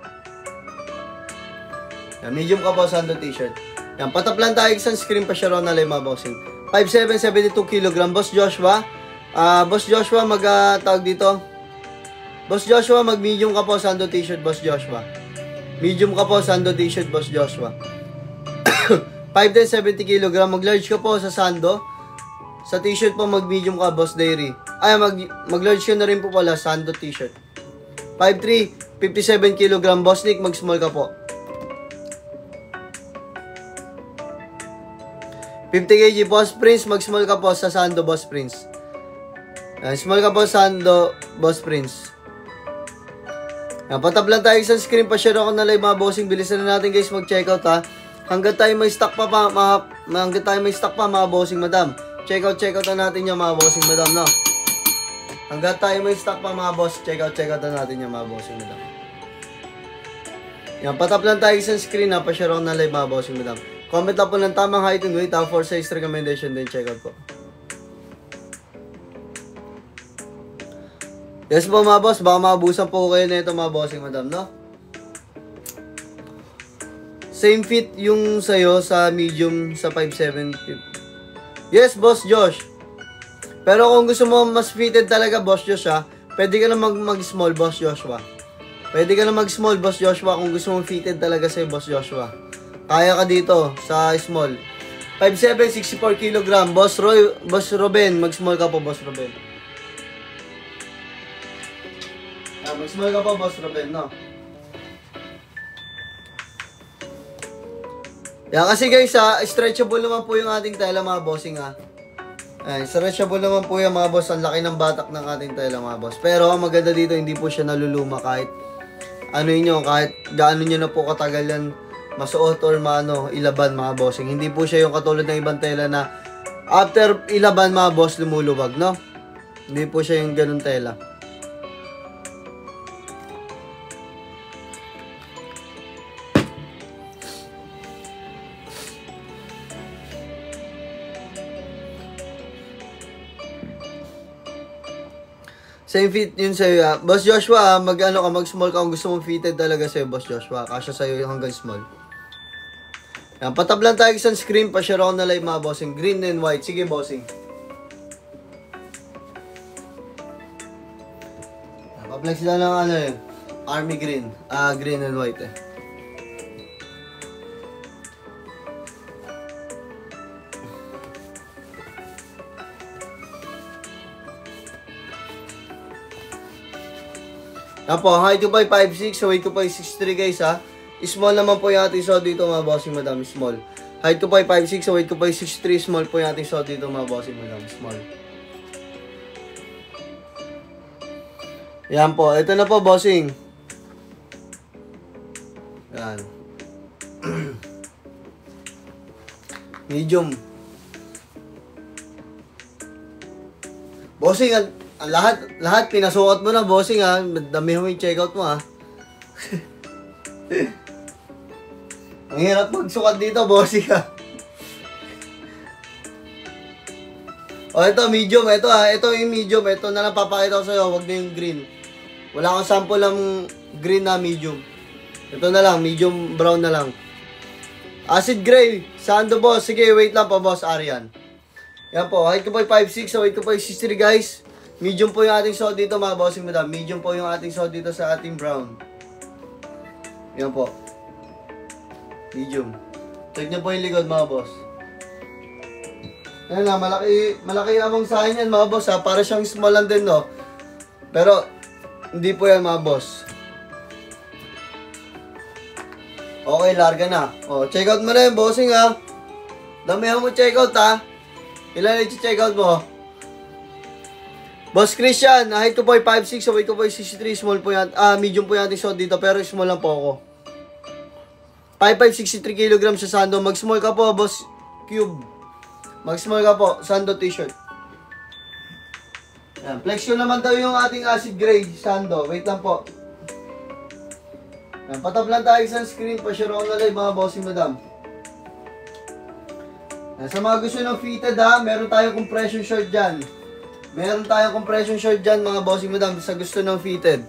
Ayan, medium ka po, Sando t-shirt. Ayan, pataplan tayo isang screen pa siya ron na lang, mga bossing. 5'7", 72 kg, Boss Joshua. Boss Joshua, tawag dito. Boss Joshua, mag-medium ka po, Sando t-shirt, Boss Joshua. Medium ka po, Sando t-shirt, Boss Joshua. 5'10", 70 kg, mag-large ka po sa Sando. Sa t-shirt po, mag-medium ka, Boss Dairy. Ay, mag-large ka na rin po pala, Sando t-shirt. 5'3", 57 kg, Boss Nick, mag-small ka po. 50 kg, Boss Prince, mag-small ka po sa Sando, Boss Prince. Small ka po, Sando, Boss Prince. Patap lang tayo isang screen pa, share ako na live mga bossing. Bilisan na natin guys mag-checkout ha. hanggang tayo may stock pa, hanggang tayo may stock pa, mga bossing madam. Check out na natin yung mga bossing madam, no? Hanggang tayo may stock pa, mga boss, check out na natin yung mga bossing madam. Yan, patap lang tayo sa screen, ha, pa-share ako na live, mga bossing madam. Comment lang po ng tamang height and weight, for size recommendation din, check out po. Yes po, mga boss, baka maabusan po kayo na ito, mga bossing madam, no? Same fit yung sa'yo sa medium sa 5'7". Yes, Boss Josh. Pero kung gusto mo mas fitted talaga, Boss Josh, ha, pwede ka na mag-small, Boss Joshua. Pwede ka na mag-small, Boss Joshua, kung gusto mo fitted talaga sa'yo, Boss Joshua. Kaya ka dito sa small. 5'7", 64 kg. Boss Ruben, mag-small ka po, Boss Ruben. Mag-small ka po, Boss Ruben, no? Yan, kasi guys, stretchable naman po yung ating tela, mga bossing, ha. Ayan, stretchable naman po yung mga boss. Ang laki ng batak ng ating tela, mga boss. Pero ang maganda dito, hindi po siya naluluma kahit ano yun, kahit gaano nyo na po katagal yan masuot or ilaban, mga bossing. Hindi po siya yung katulad ng ibang tela na after ilaban, mga boss, lumuluwag, no? Hindi po siya yung ganun tela. Same fit yun sa'yo, ha. Boss Joshua, mag-small ka kung gusto mong fitted talaga sa'yo, Boss Joshua. Kasya sa'yo hanggang small. Yan, patab lang tayo sa screen, pa-share ako na live, mga bossing. Green and white. Sige, bossing. Pa-flex lang ng army green. Green and white, eh. Yan po, height ko pa 5'6", so weight ko pa 6'3", guys, ha. Small naman po yung ating suot dito, mga bossing madam, small. Height ko pa 5'6", so weight ko pa 6'3", small po yung ating suot dito, mga bossing madam, small. Yan po, ito na po, bossing. Yan. Medium. Bossing, ang lahat pinasuot mo na, bossing, ha. Dami mo yung checkout mo, ha. Ang hirap magsukat dito, bossing, ha. O, ito, medium. Ito, ha. Ito yung medium. Ito na lang papakita ko sa'yo. Huwag na yung green. Wala akong sample ng green na medium. Ito na lang. Medium brown na lang. Acid gray. Sando, boss. Sige, wait lang pa, boss Arian. Yan po. Height ko po 5'6", so weight ko po 6'3", guys. Medium po yung ating suot dito, mga bossing madam. Medium po yung ating suot dito sa ating brown. Yan po. Medium. Check nyo po yung likod, mga boss. Yan na, malaki among sa akin yan, mga boss, ha. Para siyang small lang din, no. Pero, hindi po yan, mga boss. Okay, larga na. O, check out mo na yung bossing, ha. Damihan mo check out, ha. Ilan yung check out mo? Boss Christian, height ko po ay 5'6", so weight ko po ay 63, small po yan. Medium po yan ating suot dito, pero small lang po ako. 5'5", 63 kg sa Sando. Mag-small ka po, Boss Cube. Mag-small ka po, Sando t-shirt. Yan, flex ko naman daw yung ating acid gray, Sando. Wait lang po. Yan, patap lang tayo sa screen, pa-share ako na live, mga bossing madam. Yan, sa mga gusto ng fitted, ha, meron tayong compression short dyan. Meron tayong compression short dyan, mga bossing madam, sa gusto ng fitted.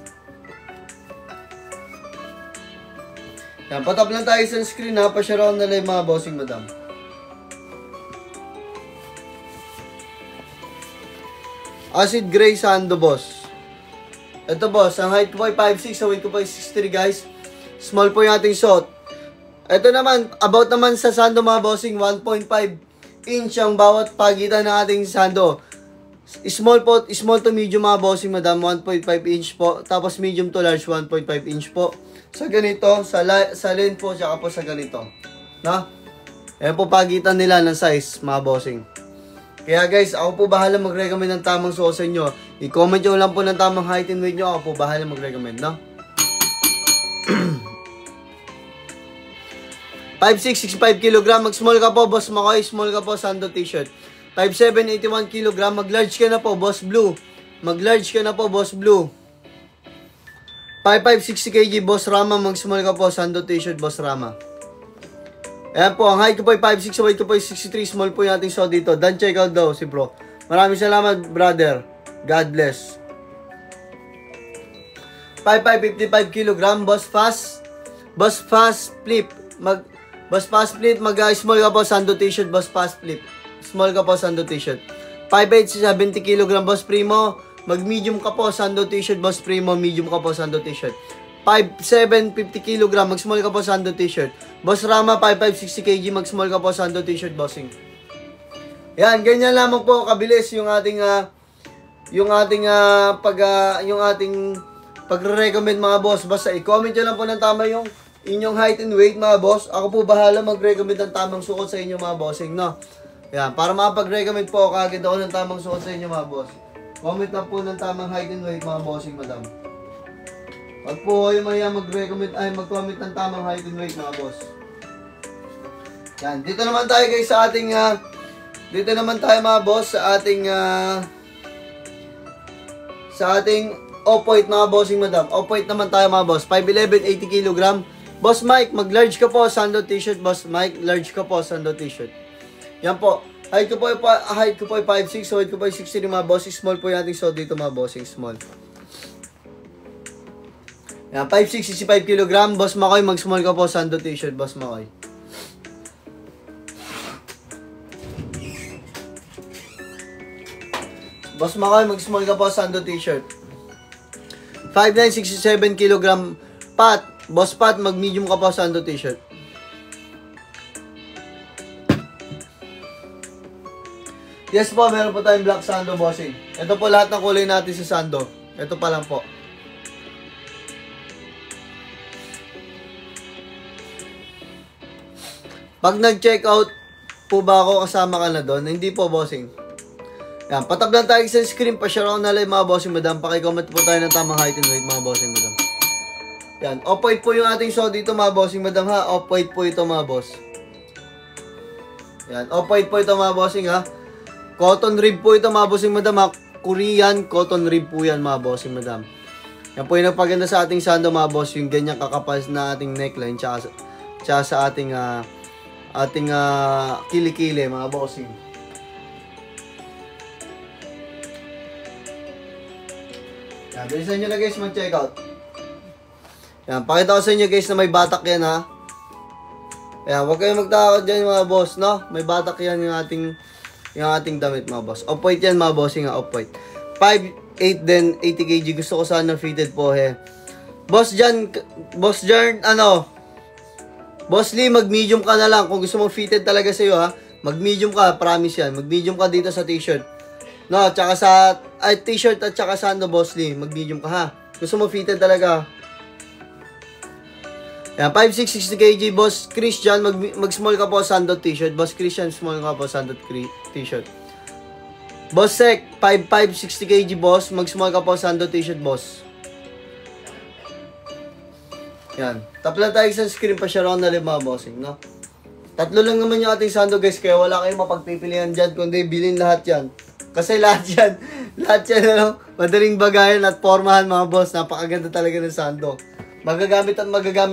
Yan, patap lang tayo sa screen, ha. Pa-share ako na live, mga bossing madam. Acid gray Sando, boss. Ito, boss, ang height ko po ay 5'6", so weight ko po ay 63, guys. Small po yung ating suot. Ito naman, about naman sa Sando, mga bossing, 1.5 inch ang bawat pagitan ng ating Sando. Small to medium, mga bossing madam, 1.5 inch po. Tapos medium to large, 1.5 inch po. Sa ganito, sa length po, tsaka po sa ganito. No? Ayan po pagitan nila ng size, mga bossing. Kaya guys, ako po bahala mag-recommend ng tamang suot sa inyo. I-comment nyo lang po ng tamang height and weight nyo. Ako po bahala mag-recommend, no? 5'6", 65 kg. Mag-small ka po, Boss Makoy. Small ka po, Sando t-shirt. 5'7", 81 kg. Mag-large ka na po, Boss Blue. Mag-large ka na po, Boss Blue. 5'5", 60 kg, Boss Rama. Mag-small ka po, Sando t-shirt, Boss Rama. Ayan po, ang height ko po ay 5'6", weight ko po ay 63. Small po yung ating so dito. Dan check out daw si bro. Maraming salamat, brother. God bless. 5'5", 55 kg. Boss Fast. Boss Fast Flip. Boss Fast Flip. Mag-small ka po, Sando t-shirt, Boss Fast Flip. Small ka po, Sando t-shirt. 5'8", 70 kg, Boss Primo. Mag-medium ka po, Sando t-shirt, Boss Primo. Medium ka po, Sando t-shirt. 5'7", 50 kg. Mag-small ka po, Sando t-shirt. Boss Rama, 5'5", 60 kg. Mag-small ka po, Sando t-shirt, Bossing. Yan, ganyan lamang po kabilis yung ating pagre-recommend mga boss. Basta i-comment nyo lang po ng tama yung inyong height and weight mga boss. Ako po bahala mag-recommend ng tamang suot sa inyo mga bossing, no? Yan, para makapag-recommend po kagad ako ng tamang suot sa inyo mga boss. Comment lang po ng tamang height and weight mga bossing, madam. Pag po kayo maya mag-comment ng tamang height and weight mga boss. Yan, dito naman tayo guys sa ating dito naman tayo mga boss sa ating off-white mga bossing madam. Off-white naman tayo mga boss. 5'11", 80 kg. Boss Mike, mag-large ka po, Sando t-shirt. Boss Mike, large ka po, Sando t-shirt. Yan po. Height ko po ay 5'6", so height ko po ay 63 mga bossing. Small po yung ating so dito mga bossing. Small. Yan, 5'6", 65 kg. Boss Makoy, mag-small ka po, Sando t-shirt. Boss Makoy. Boss Makoy, mag-small ka po, Sando t-shirt. 5'9", 67 kg. Pat, Boss Pat, mag-medium ka po, Sando t-shirt. Yes po, meron po tayong black Sando, bossing. Ito po lahat ng kulay natin sa Sando. Ito pa lang po. Pag nag-check out po ba ako, kasama ka na doon? Hindi po, bossing. Yan, patab lang tayo sa screen, pa-share ako na live mga bossing madam. Paki-comment po tayo ng tamang height and weight mga bossing madam. Yan, off-white po yung ating so dito mga bossing madam ha. Off-white po ito mga boss. Yan, off-white po ito mga bossing ha. Cotton rib po ito mga bossing madam ha. Korean cotton rib po yan mga bossing madam. Yan po yung nagpaganda sa ating Sando mga boss. Yung ganyan kakapal na ating neckline tsaka sa ating kilikili mga bossing. Yan, bilisan nyo na guys mag-check out. Yan, pakita ko sa inyo guys na may batak yan ha. Yan, huwag kayong magtakot dyan mga boss, no? May batak yan yung ating damit mga boss. Off-white yan mga bossing ha, off-white. 5'8" din, 80 kg. Gusto ko sana fitted po he. Boss Jan, Boss Lee, mag-medium ka na lang. Kung gusto mo fitted talaga sa'yo ha, mag-medium ka, promise yan. Mag-medium ka dito sa t-shirt. No, tsaka sa t-shirt at tsaka Sando, Boss Lee. Mag-medium ka ha. Gusto mo fitted talaga. Yan, 5'6", 60 kg. Boss Christian, mag-small ka po Sando t-shirt. Boss Christian, small ka po Sando t-shirt. Boss Sek, 5'5", 60 kg. Boss, mag-small ka po Sando t-shirt, boss. Yan. Tap lang tayo sa screen pa siya na live mga bossing, no? Tatlo lang naman yung ating Sando guys, kaya wala kayong mapagpipilian dyan, kundi bilhin lahat yan. Kasi lahat yan, ano, madaling bagayan at pormahan mga boss. Napakaganda talaga ng Sando. Magagamit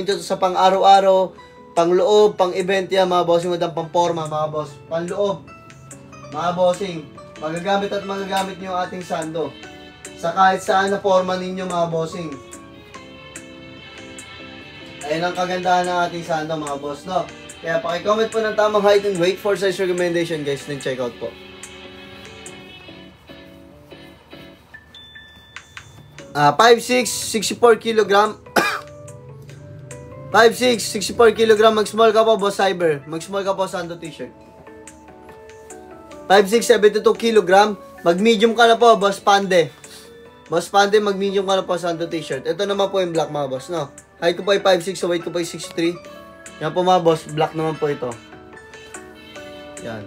ito sa pang-araw-araw, pang-loob, pang-event yan mga bossing, madang pang-porma mga boss. Pang-loob, mga bossing, magagamit nyo yung ating Sando. Sa kahit saan na porma ninyo mga bossing. Ayun ang kagandahan ng ating Sando mga boss, no? Kaya paki-comment po ng tamang height and weight for size recommendation guys, then check out po. 5'6", 64 kg. 5'6", 64 kg. Mag-small ka po, Boss Cyber. Mag-small ka po, Sando t-shirt. 5'6", 72 kg. Mag-medium ka na po, Boss Pande. Boss Pande, mag-medium ka na po, Sando t-shirt. Ito naman po yung black mga boss, no? Height ko po ay 5'6", so weight ko po ay 63. Yan po mga boss, black naman po ito. Yan.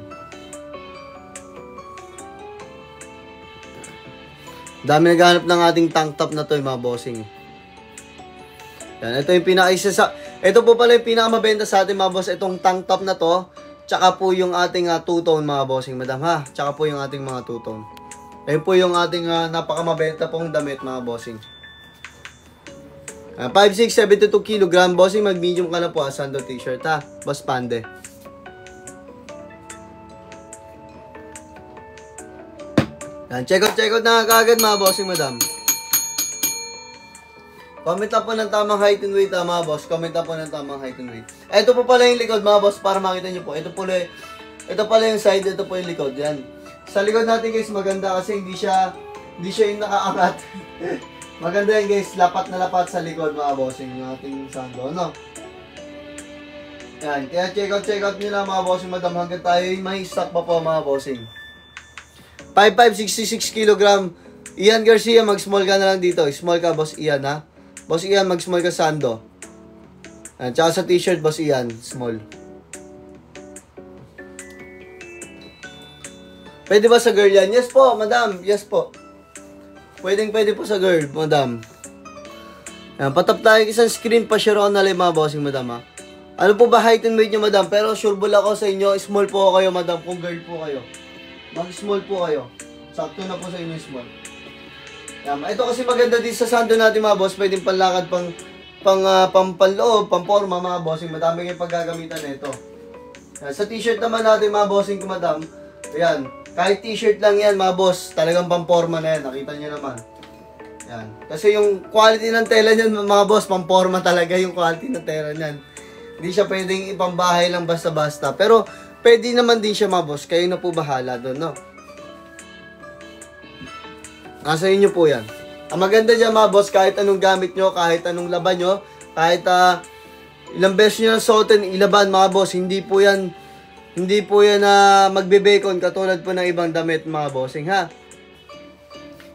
Dami naghahanap ng ating tank top na to yung mga bossing. Yan, ito yung Ito po pala yung pinakamabenta sa atin mga boss, itong tank top na to. Tsaka po yung ating two-tone mga bossing madam ha. Tsaka po yung ating mga two-tone. Ayun po yung ating napakamabenta pong damit mga bossing. 5'6", 72 kg bossing, mag-medium ka na po Sando t-shirt ha. Boss Pande. Yan, check out na kagad mga bossing madam. Comment na po ng tamang height and weight mga boss. Comment na po ng tamang height and weight. Ito po pala yung likod mga boss para makita nyo po. Ito pala yung side, ito po yung likod. Yan. Sa likod natin guys maganda kasi hindi siya yung nakaangat. Maganda yan guys, lapat na lapat sa likod mga bossing yung ating Sando, no? Yan, kaya check out nyo lang mga bossing madam hanggang tayo yung may stock pa po mga bossing. 5'5", 66 kg. Ian Garcia, mag-small ka na lang dito. Small ka, boss Ian ha. Boss Ian, mag-small ka Sando. Yan, tsaka sa t-shirt, boss Ian, small. Pwede ba sa girl yan? Yes po, madam. Yes po. Pwede po sa girl, madam. Yan, patap tayo isang screen pa share on na lang mga bossing, madam ha. Ano po ba height and weight nyo, madam? Pero sureball ako sa inyo, small po kayo, madam, kung girl po kayo. Mag-small po kayo. Sakto na po sa inyo small. Yan, ito kasi maganda din sa Sando natin mga boss, pwedeng panlakad panloob, pamporma mga bossing, madami kayong paggagamitan nito. Yan, sa t-shirt naman natin mga bossing, madam. Ayan, kahit t-shirt lang yan mga boss, talagang pamporma na yan, nakita nyo naman. Yan, kasi yung quality ng tela niyan mga boss, pamporma talaga yung quality ng tela niyan. Hindi siya pwedeng ipambahay lang basta-basta, pero pwede naman din siya mga boss, kayo na po bahala doon, no? Nasa inyo po yan. Ang maganda dyan mga boss, kahit anong gamit nyo, kahit anong laban nyo, kahit ilang beses nyo nasuotin, ilaban mga boss, hindi po yan magbe-bacon katulad po ng ibang damit mga bossing ha.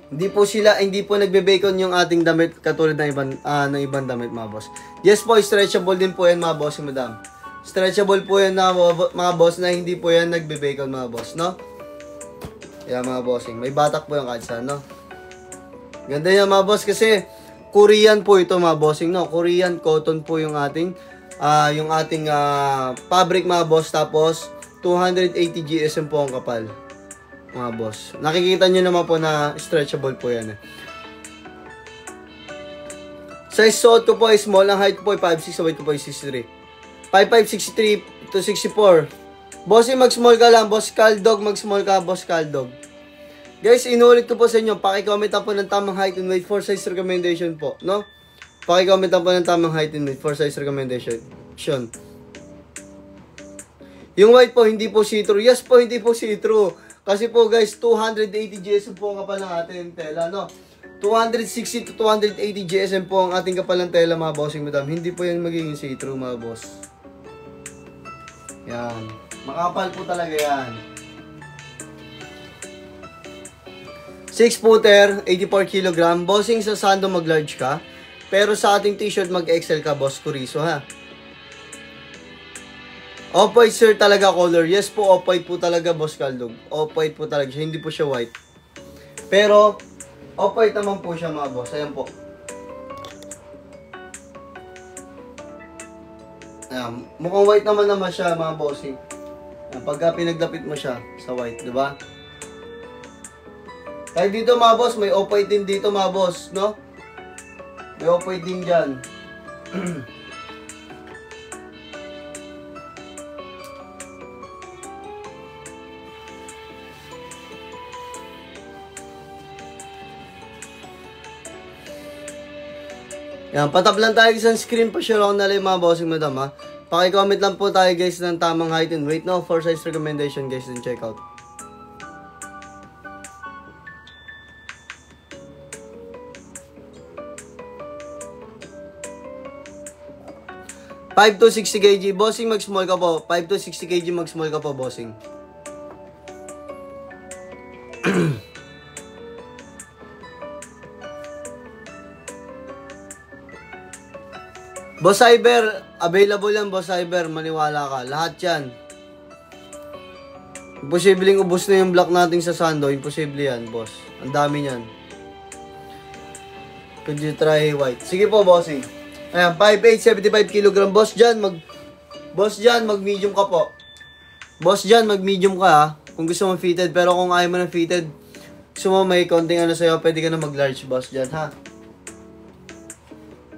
Hindi po nagbe-bacon yung ating damit katulad ng ibang damit mga boss. Yes po, stretchable din po yan mga bossing madam. Stretchable po yan na mga boss na hindi po yan nagbe-bacon mga boss, no? Yan mga bossing, may batak po yung kahit saan, no? Ganda yan mga boss kasi Korean po ito mga bossing, no? Korean cotton po yung ating fabric mga boss, tapos 280 GSM po ang kapal mga boss. Nakikita nyo naman po na stretchable po yan eh. Size suot ko po ay small, ang height ko po ay 5'6", ang weight ko po ay 63. 5'5", 63 to 64. Bossing, mag-small ka lang, boss Caldog, mag-small ka, boss Caldog. Guys, inulit ko po sa inyo, paki-comment po ng tamang height and weight for size recommendation po, no? Paki-comment po ng tamang height and weight for size recommendation. Yung white po, hindi po see-through. Yes po, hindi po see-through. Kasi po guys, 280 GSM po ang kapal ng ating tela, no? 260 to 280 GSM po ang ating kapal ng tela mga bossing madam. Hindi po yan magiging see-through mga boss. Yan. Makapal po talaga yan. 6-footer, 84 kg. Bossing, sa Sando mag-large ka. Pero sa ating t-shirt mag-XL ka, boss Kuriso ha. Off-white sir talaga color. Yes po, off-white po talaga, boss Caldog. Off-white po talaga siya. Hindi po siya white. Pero, off-white naman po siya mga boss. Ayan po. Ayan. Mukhang white naman siya mga bossing. Pagka pinaglapit mo siya sa white, di ba? Kahit dito mga boss, may off-white din dito mga boss, no? May off-white din dyan. Yan, patap lang tayo isang screen pa share ako na lang mga bossing madam ha. Paki-comment lang po tayo guys ng tamang height and weight, no? For size recommendation guys, din check out. 5 to 60 kg. Bossing, mag-small ka po. 5 to 60 kg, mag-small ka po, bossing. Boss Cyber, available yan, Boss Cyber. Maniwala ka. Lahat yan. Imposibleng ubos na yung block natin sa Sando. Imposible yan, boss. Ang dami yan. Could you try white? Sige po, bossing. Ayan, 5'8", 75 kg. Boss dyan, mag-medium ka po. Boss dyan, mag-medium ka ha. Kung gusto mo fitted, pero kung ayaw mo ng fitted, gusto mo may konting ano sa'yo, pwede ka na mag-large boss dyan ha.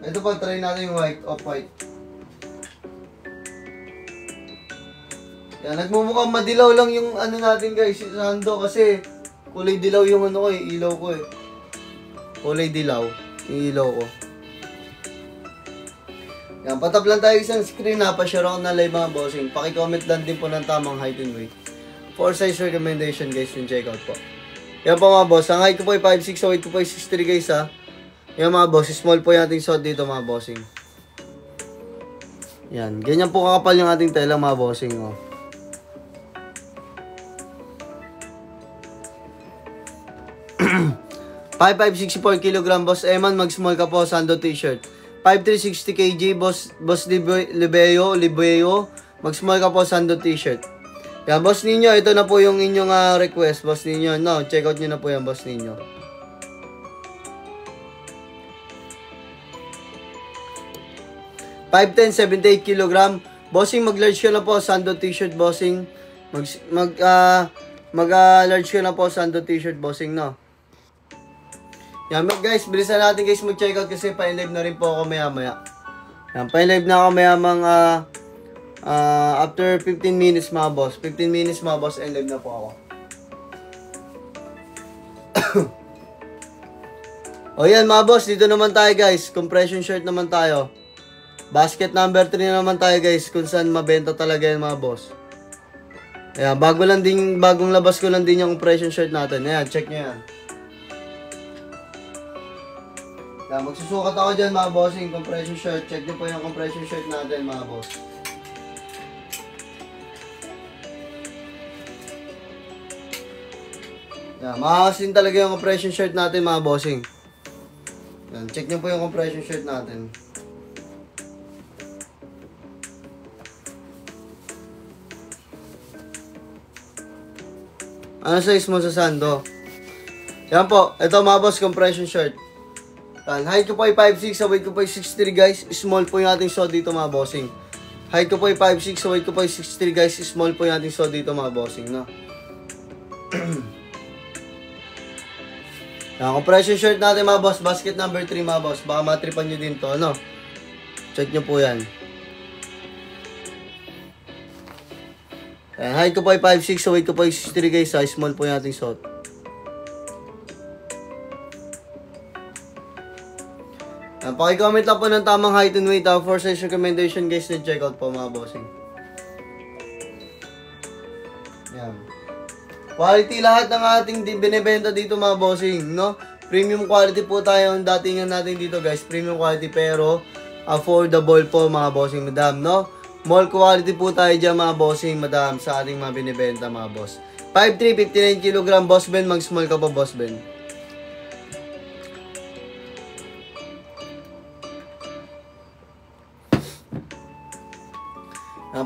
Ito pa, try natin yung white, off-white. Yan, nagmumukhang madilaw lang yung ano natin guys, si Sando, kasi kulay dilaw yung ano ko eh, ilaw ko eh. Kulay dilaw, yung ilaw ko. Yan, patap lang tayo isang screen ha, pa-share ako na live mga bossing. Paki-comment lang din po ng tamang height and weight. For size recommendation guys, yung check out po. Yan po mga boss, ang height ko po ay 5'6", ang weight ko po ay 6'3" guys ha. Yan mga boss, small po yung ating suot dito mga bossing. Yan, ganyan po kakapal yung ating tela mga bossing oh. $5'5", 64 kg, Boss Eman, mag-small ka po, Sando t-shirt. 5'3", 60 kg, Boss Libeo, mag-small ka po, Sando t-shirt. Yan, Boss Ninyo, ito na po yung inyong request, Boss Ninyo. No, check out nyo na po yan, Boss Ninyo. $5'10", 78 kg, Bossing, mag-large ka na po, Sando t-shirt, Bossing. Mag-large ka na po, Sando t-shirt, Bossing, no. Yan guys, bilisan natin guys mag-check out kasi pa-live na rin po ako maya-maya. Yan, pa-live na ako maya-mang after 15 minutes mga boss. 15 minutes mga boss, live na po ako. O yan mga boss, dito naman tayo guys. Compression shirt naman tayo. Basket number 3 naman tayo guys, kung saan mabenta talaga yan mga boss. Ayan, bagong labas ko lang din yung compression shirt natin. Ayan, check nyo yan. Yan, magsusukat ako dyan mga bossing, compression shirt. Check nyo po yung compression shirt natin mga boss. Yan, makakasin talaga yung compression shirt natin mga bossing. Yan, check nyo po yung compression shirt natin. Ano size mo sa Sando? Yan po, ito mga boss, compression shirt. Yan, height ko po ay 5'6", sa weight ko po ay 6'3", guys. Small po yung ating suot dito mga bossing. Height ko po ay 5'6", sa weight ko po ay 6'3", guys. Small po yung ating suot dito mga bossing, no? Yan, compression shirt natin mga boss. Basket number 3 mga boss. Baka matripan nyo din to, no? Check nyo po yan. Yan, height ko po ay 5'6", sa weight ko po ay 6'3", guys. Small po yung ating suot. Paki-comment lang po ng tamang height and weight for size recommendation guys na check out po mga bossing. Yan. Quality lahat ng ating binibenta dito mga bossing, no? Premium quality po tayo ang datingan natin dito guys. Premium quality pero affordable po mga bossing madam, no? Mall quality po tayo dyan mga bossing madam sa ating mga binibenta mga boss. 5'3", 59 kg, Boss Ben, mag-small ka po Boss Ben.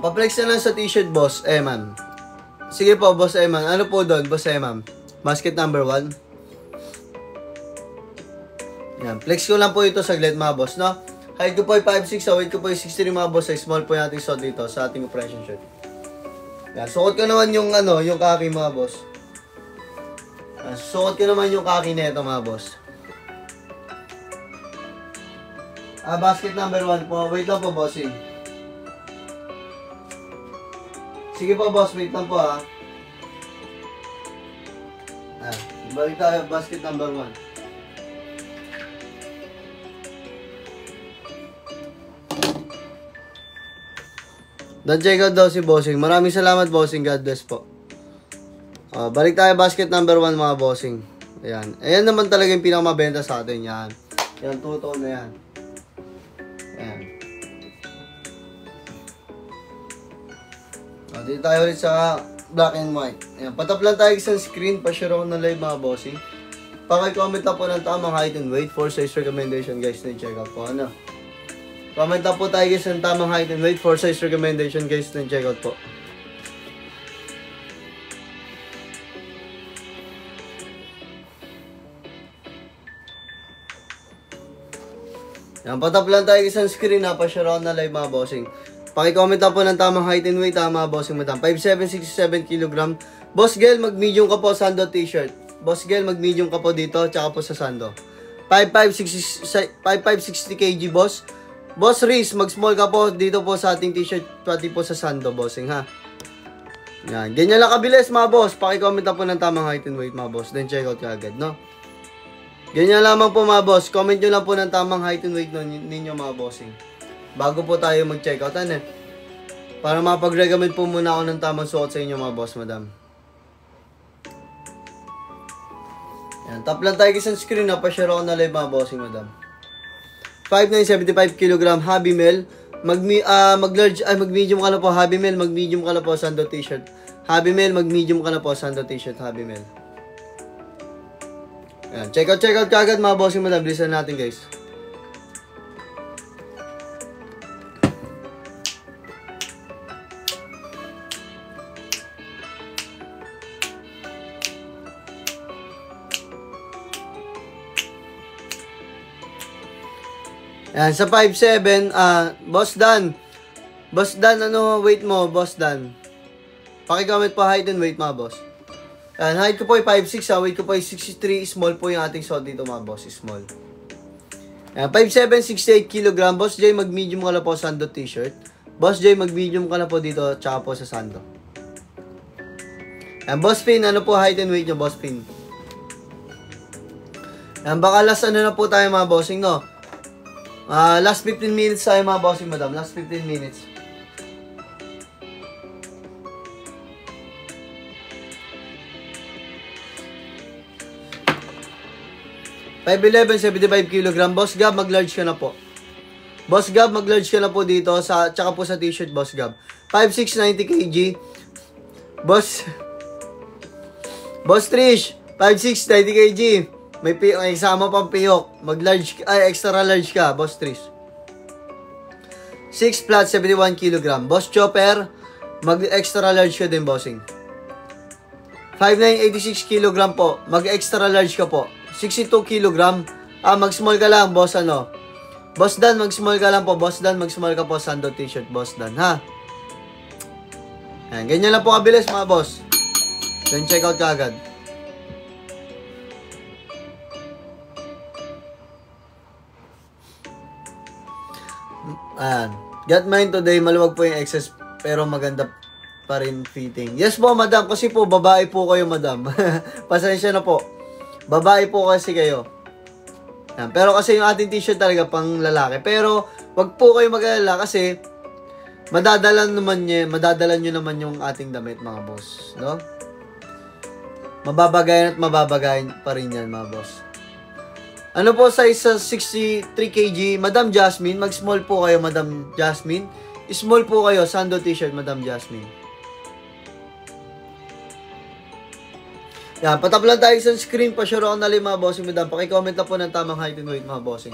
Pa-flex na lang sa t-shirt, Boss Eman. Sige po, Boss Eman. Ano po doon, Boss Eman? Basket number 1. Yan. Flex ko lang po ito saglit, mga boss, no? Height ko po ay 5'6", sa weight ko po ay 63, mga boss. Ay small po yung ating suot dito sa ating compression shirt. Yan. Suot ko naman yung, yung kaki, mga boss. Yan. Suot ko naman yung kaki nito, mga boss. Basket number 1 po. Wait lang po, bossing. Sige po boss, wait lang po ha. Balik tayo, basket number 1. Don't check out daw si bossing. Maraming salamat bossing, God bless po. Balik tayo, basket number 1 mga bossing. Ayan. Ayan naman talaga yung pinakamabenta sa atin. Yan. Yan, totoo na yan. Ayan. Dito tayo ulit sa black and white. Ayan, patap lang tayo sa screen. Pa-share ako ng live mga bossing. Paki-comment na po ng tamang height and weight for size recommendation guys na check out po. Ano? Comment na po tayo guys ng tamang height and weight for size recommendation guys na check out po. Yan, patap lang tayo isang screen na pa-share ako na live mga bossing. Paki-comment lang po ng tamang height and weight mga bossing madam. 5'7", 67 kg. Boss Gel, mag-medium ka po Sando t-shirt. Boss Gel, mag-medium ka po dito, tsaka po sa Sando. 5'5", 60 kg boss. Boss Riz, mag-small ka po dito po sa ating t-shirt, pati po sa Sando bossing ha. Yan, ganyan lang kabilis mga boss. Paki-comment lang po ng tamang height and weight mga boss. Then check out ka agad, no? Ganyan lamang po mga boss. Comment nyo lang po ng tamang height and weight ninyo mga bossing. Bago po tayo mag-check out, para mapag-recommend po muna ako ng tamang suot sa inyo mga boss, madam. Yan, tap lang tayo isang screen na pa-share ako na live mga bossing, madam. 5'9", 75 kg, hobby mail. Mag-medium ka na po, hobby mail. Mag-medium ka na po, Sando t-shirt. Hobby mail, mag-medium ka na po, Sando t-shirt, hobby mail. Yan, check out kagad mga bossing madam. Bilisan natin guys. Yan, sa 5'7", Boss Dan. Boss Dan, ano weight mo, Boss Dan? Paki-comment po height and weight mga boss. Yan, height ko po ay 5'6", weight ko po ay 63, small po yung ating suot dito mga boss, small. Yan, 5'7", 68 kg, Boss J, mag-medium ka na po Sando t-shirt. Boss J, mag-medium ka na po dito, tsaka po sa Sando. Yan, Boss Pin, ano po height and weight nyo, Boss Pin? Yan, baka last ano na po tayo mga bossing, no? Last 15 minutes tayo mga bossing madam, last 15 minutes. $5'11", 75 kg. Boss Gab, mag-large ka na po. Boss Gab, mag-large ka na po dito, tsaka po sa t-shirt, Boss Gab. 5'6", 90 kg. Boss Trish, 5'6", 90 kg. May isama pang piyok. Mag-large, extra large ka, Boss Trish. 6 flat, 71 kg. Boss Chopper, mag-extra large ka din, bossing. 5'9", 86 kg po. Mag-extra large ka po. 62 kg. Mag-small ka lang, boss ano. Boss Dan, mag-small ka lang po. Boss Dan, mag-small ka po. Sando t-shirt, Boss Dan, ha? Ayan, ganyan lang po kabilis, mga boss. Then check out ka agad. Ayan. Got mine today. Maluwag po yung excess, pero maganda pa rin fitting. Yes po, madam. Kasi po, babae po kayo, madam. Pasensya na po. Babae po kasi kayo. Yan. Pero kasi yung ating t-shirt talaga pang lalaki. Pero, wag po kayo mag-alala kasi madadala nyo naman yung ating damit, mga boss. No? Mababagayan at mababagayan pa rin yan, mga boss. Ano po, size 63 kg, Madam Jasmine. Mag-small po kayo, Madam Jasmine. Small po kayo, Sando t-shirt, Madam Jasmine. Yan, patap lang tayo sa screen. Pa-share ako na rin mga bossing, madam. Paki-comment na po ng tamang height and weight mga bossing.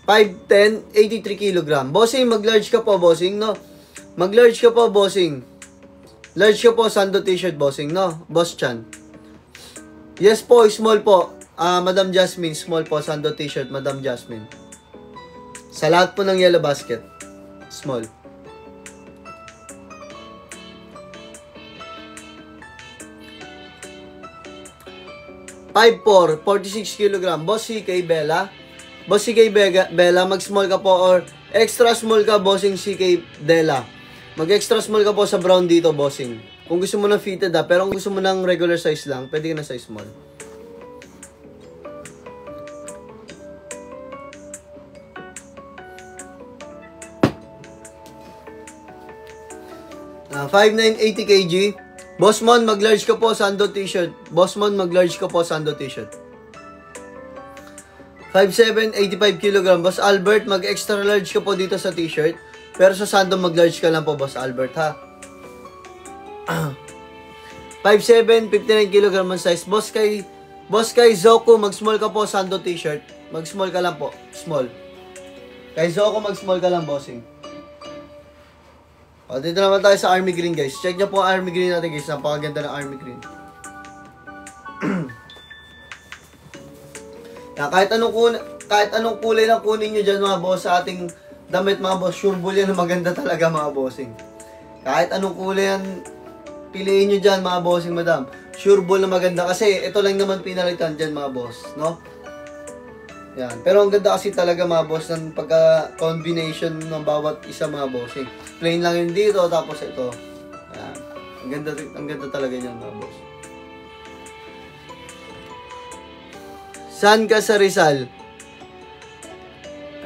5'10", 83 kg. Bossing, mag-large ka po, bossing, no? Mag-large ka po, bossing. Large ka po, Sando t-shirt, bossing, no? Boss Chan. Yes po, small po. Madam Jasmine, small po, Sando t-shirt, Madam Jasmine. Sa lahat po ng yellow basket. Small. $5'4", 46 kg. Boss CK Bella. Boss CK Bella, mag-small ka po or extra small ka, bossing CK Della. Mag-extra small ka po sa brown dito, bossing. Kung gusto mo ng fitted pero kung gusto mo ng regular size lang, pwede ka na size small. Uh, 5'9", 80 kg. Bossmon, mag-large ka po, Sando t-shirt. Bossmon, mag-large ka po, Sando t-shirt. 5'7", 85 kg. Boss Albert, mag-extra large ka po dito sa t-shirt. Pero sa Sando, mag-large ka lang po, Boss Albert, ha? 5'7", 59 kg ang size. Boss kay Zoku, mag-small ka po, Sando t-shirt. Mag-small ka lang po, small. Kay Zoku, mag-small ka lang, bossing. O, dito naman tayo sa Army Green, guys. Check nyo po ang Army Green natin, guys. Napakaganda ng Army Green. Yan, kahit anong kahit anong kulay lang kunin nyo dyan mga boss sa ating damit mga boss, sure ball yan na maganda talaga mga bossing. Kahit anong kulay yan, piliin nyo dyan mga bossing madam. Sure ball na maganda kasi ito lang naman pinalitan dyan mga boss, no? Yan. Pero ang ganda kasi talaga mga boss ng pagka-combination ng bawat isa mga bossing. Plain lang yun dito, tapos ito. Yan. Ang ganda talaga niyan mga boss. Saan ka sa Rizal?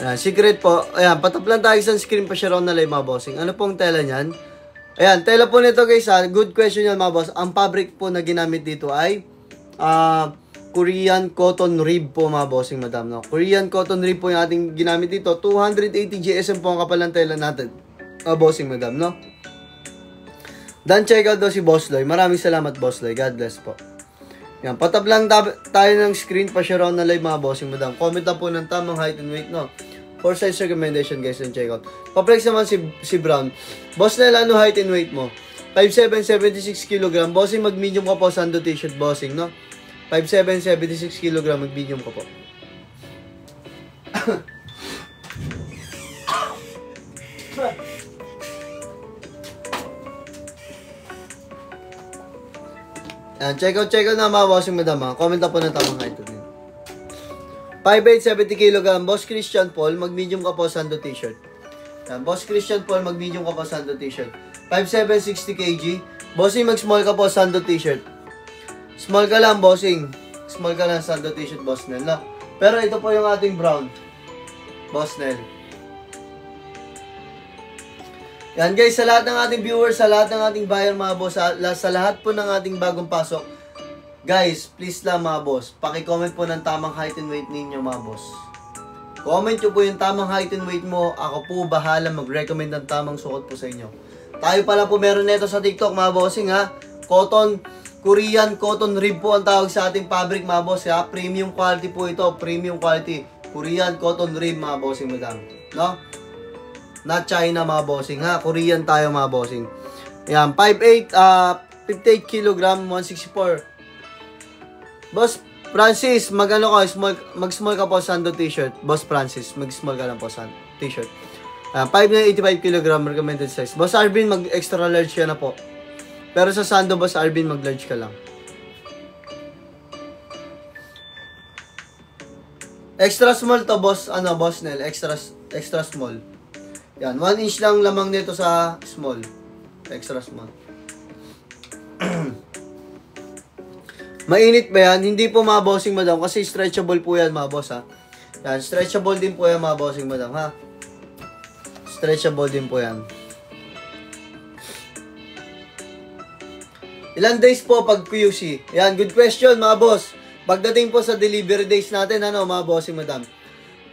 Ayan, secret po. Ayan, patap lang tayo sa screen pa siya raw na live mga bossing. Ano pong tela niyan? Ayan, tela po nito guys ha. Good question yan mga boss. Ang fabric po na ginamit dito ay Korean cotton rib po mga bossing madam. No? Korean cotton rib po yung ating ginamit dito. 280 GSM po ang kapal ng tela natin. Bossing madam, no? Dan check out daw si Boss Loy. Maraming salamat Boss Loy. God bless po. Yan, patap lang tayo ng screen pa siya raw na live mga bossing madam. Comment na po ng tamang height and weight, no? For size recommendation guys, and check out. Pa-flex naman si Brown. Boss Nel, ano height and weight mo? 5'7", 76 kg. Bossing, mag-medium ka po, Sando t-shirt bossing, no? 5'7", 76 kg, mag-medium ka po. Yan, check out na mga bossing madam ha. Comment na po ng tamang height. 5'8", 70 kg. Boss Christian Paul, mag-medium ka po, Sando t-shirt. Yan, Boss Christian Paul, mag-medium ka po, Sando t-shirt. 5'7", 60 kg. Bossing, mag-small ka po, Sando t-shirt. Small ka lang, bossing. Small ka lang, Sando t-shirt, Boss Nel. No? Pero ito po yung ating brown. Boss Nel. Yan guys, sa lahat ng ating viewers, sa lahat ng ating buyer mga boss, sa lahat po ng ating bagong pasok, guys, please lang mga boss, paki-comment po ng tamang height and weight ninyo mga boss. Comment nyo po yung tamang height and weight mo, ako po bahala mag-recommend ng tamang suot po sa inyo. Tayo pala po meron nito sa TikTok mga bossing ha, Korean cotton rib po ang tawag sa ating fabric mga boss ha, premium quality po ito, premium quality, Korean cotton rib mga bossing madam, no? Not China mga bossing ha, Korean tayo mga bossing. Yan, 5'8", 58 kg, 164. Boss Francis, mag-ano ka, mag-small ka po Sando t-shirt. Boss Francis, mag-small ka lang po sa t-shirt. 5'85 kg, recommended size. Boss Arvin, mag-extra large ka na po. Pero sa Sando, Boss Arvin, mag-large ka lang. Extra small to, boss, Boss Nel, extra small. Yan, 1 inch lang lamang nito sa small. Extra small. Mainit ba yan? Hindi po mga bossing madam, kasi stretchable po yan mga boss ha. Yan, stretchable din po yan mga bossing madam ha. Stretchable din po yan. Ilan days po pag QC? Yan, good question mga boss. Pagdating po sa delivery days natin, mga bossing madam.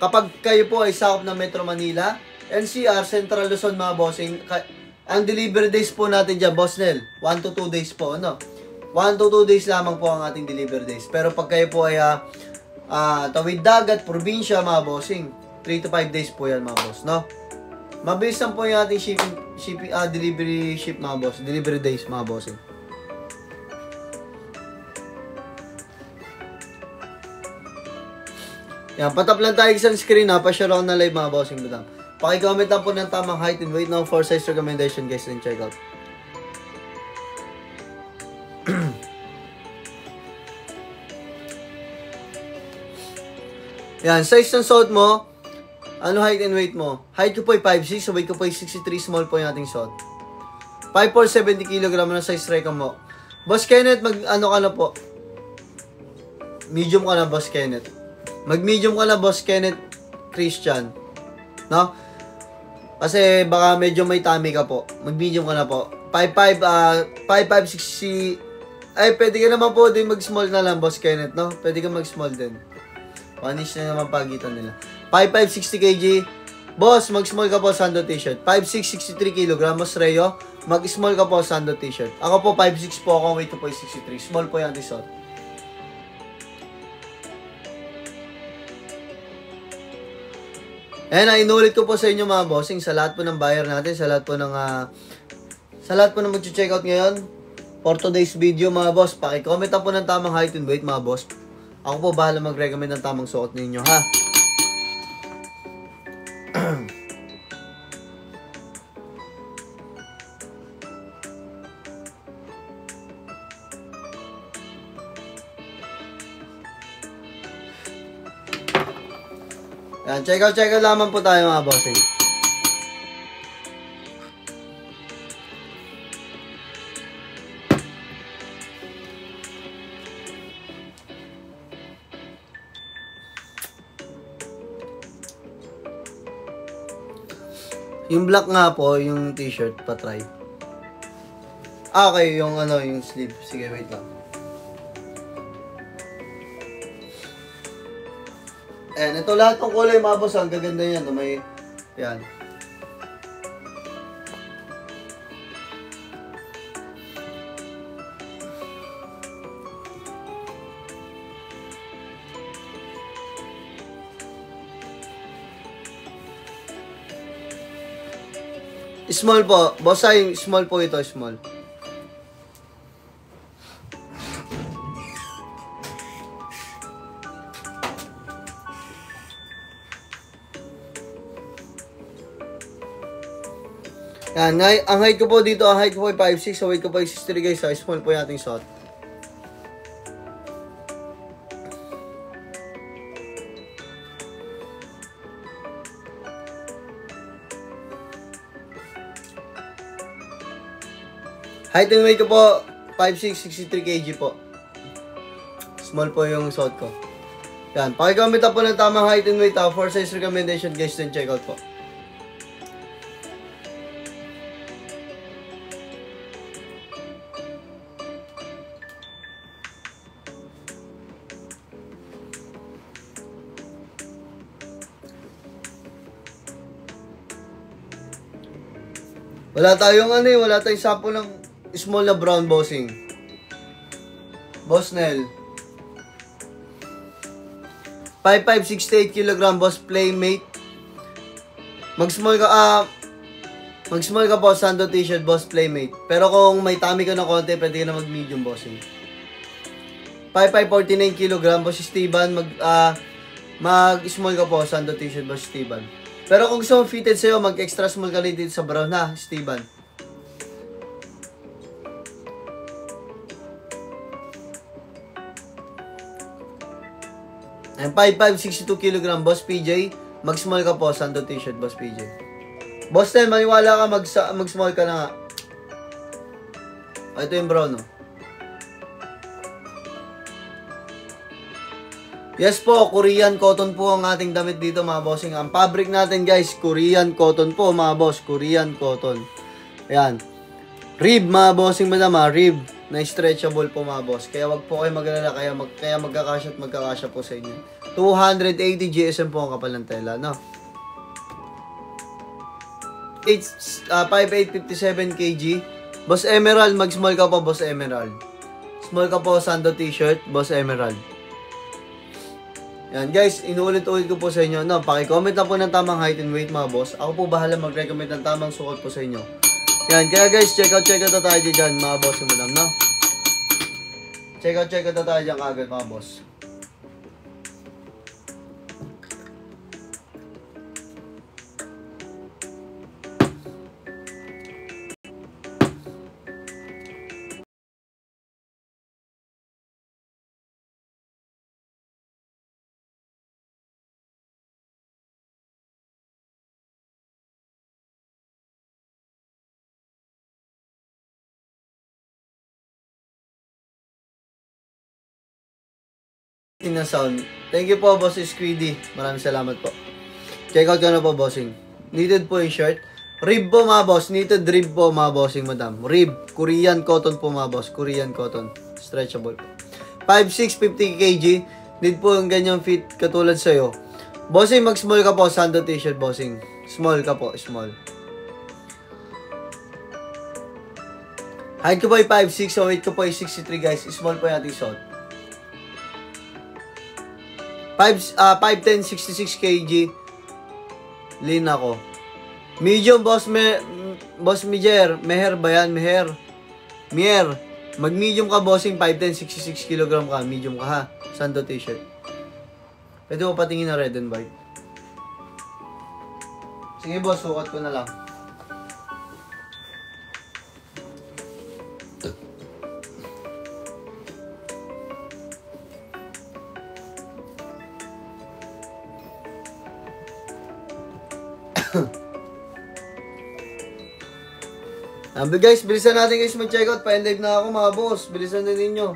Kapag kayo po ay sakop ng Metro Manila, NCR, Central Luzon mga bossing, ang delivery days po natin dyan, Boss Nel, 1 to 2 days po, 1 to 2 days lamang po ang ating delivery days. Pero pag kayo po ay tawid dagat, probinsya mga bossing, 3 to 5 days po yan mga boss, no? Mabilis lang po yung ating delivery ship mga boss, delivery days mga bossing. Yan, patap lang tayo sa screen ha, pa-share ako na live mga bossing madam. Paki-comment lang po ng tamang height and weight ng 4 size recommendation guys and check out. Yan, size ng suot mo, ano height and weight mo? Height ko po ay 5'6", so weight ko po ay 63, small po yung ating suot. 5'4", 70 kg na size reka mo. Boss Kenneth, ano ka na po? Medium ka na, Boss Kenneth. Mag-medium ka na, Boss Kenneth Christian. No? Kasi baka medyo may tummy ka po. Mag-medium ka na po. 5'5", 60... Ay, pwede ka naman po din mag-small na lang, Boss Kenneth, no? Pwede ka mag-small din. 1 inch na naman pagitan nila. 5'5", 60 kg. Boss, mag-small ka po, Sando t-shirt. 5'6", 63 kg. Boss Reo, mag-small ka po, Sando t-shirt. Ako po, 5'6" po ako. Weight ko po 63. Small po yung t-shirt. And inulit ko po sa inyo mga bossing, sa lahat po ng buyer natin, sa lahat po ng mag-check out ngayon, for today's video mga boss, paki-comment po ng tamang height and weight mga boss. Ako po bahala mag-recommend ng tamang suot ninyo ha. Yan, check out lamang po tayo mga bossing. Yung black nga po, yung t-shirt, pa-try. Okay, yung ano, yung sleeve. Sige, wait lang. Ayan, ito lahat ng kulay mga boss, ang gaganda yan. May, yan. Small po. Boss ay small po ito, small. Yan, ang height ko po dito, ang height ko po ay 5'6", so weight ko po ay 63 guys, so small po yung ating suot. Height and weight ko po, 5'6", 63 kg po. Small po yung suot ko. Yan, pakicomment po ng tamang height and weight for size recommendation guys, then check out po. Wala tayong ano eh, wala tayong sample ng small na brown bossing. Boss Nel. 5'5", 68 kg boss playmate. Mag-small ka po, sando t-shirt boss playmate. Pero kung may tummy ka na konti, pwede ka na mag-medium bossing. 5'5", 49 kg boss Steven. Mag-small ka po, sando t-shirt boss Steven. Pero kung gusto mong fitted sa'yo, mag-extra small ka rin dito sa brown ha, Steven. And 5'5", 62 kg boss PJ. Mag-small ka po, sando t-shirt boss PJ. Boss Tel, maniwala ka, mag-small ka na nga. Ito yung brown, no? Yes po, Korean cotton po ang ating damit dito mga bossing. Ang fabric natin guys, Korean cotton po mga boss. Korean cotton. Ayan. Rib mga bossing madam ha. Rib na stretchable po mga boss. Kaya wag po kayo mag-alala. Kaya magkakasya at magkakasya po sa inyo. 280 GSM po ang kapal ng tela. No? 5'8", 57 kg. Boss Emerald, mag-small ka po Boss Emerald. Small ka po, sando t-shirt, Boss Emerald. Yan guys, inuulit-ulit ko po sa inyo. No, paki-comment na po ng tamang height and weight mga boss. Ako po bahala mag-recommend ng tamang sukat po sa inyo. Yan, kaya guys, check out na tayo dyan mga boss yung madam, no? Check out na tayo dyan kagad mga boss. Na sound. Thank you po, Boss Squiddy. Maraming salamat po. Check out ka na po, bossing. Needed po yung shirt. Rib po, mga boss. Needed rib po, mga bossing, madam. Rib. Korean cotton po, mga boss. Korean cotton. Stretchable po. 5'6", 50 kg. Need po yung ganyang fit katulad sa'yo. Bossing, mag-small ka po. Sando t-shirt, bossing. Small ka po. Small. Height ko po ay 5'6", so weight ko po ay 63, guys. Small po yung ating suot. 5'10", 66 kg. Lean ako. Medium, boss Mijer. Meher ba yan? Mier. Mag-medium ka, bossing. 5'10", 66 kg ka. Medium ka, ha? Sando t-shirt. Pwede mo patingin na red and white. Sige, boss. Sukat ko na lang. Guys, bilisan natin guys mag-check out. Pa-live na ako mga boss. Bilisan na ninyo.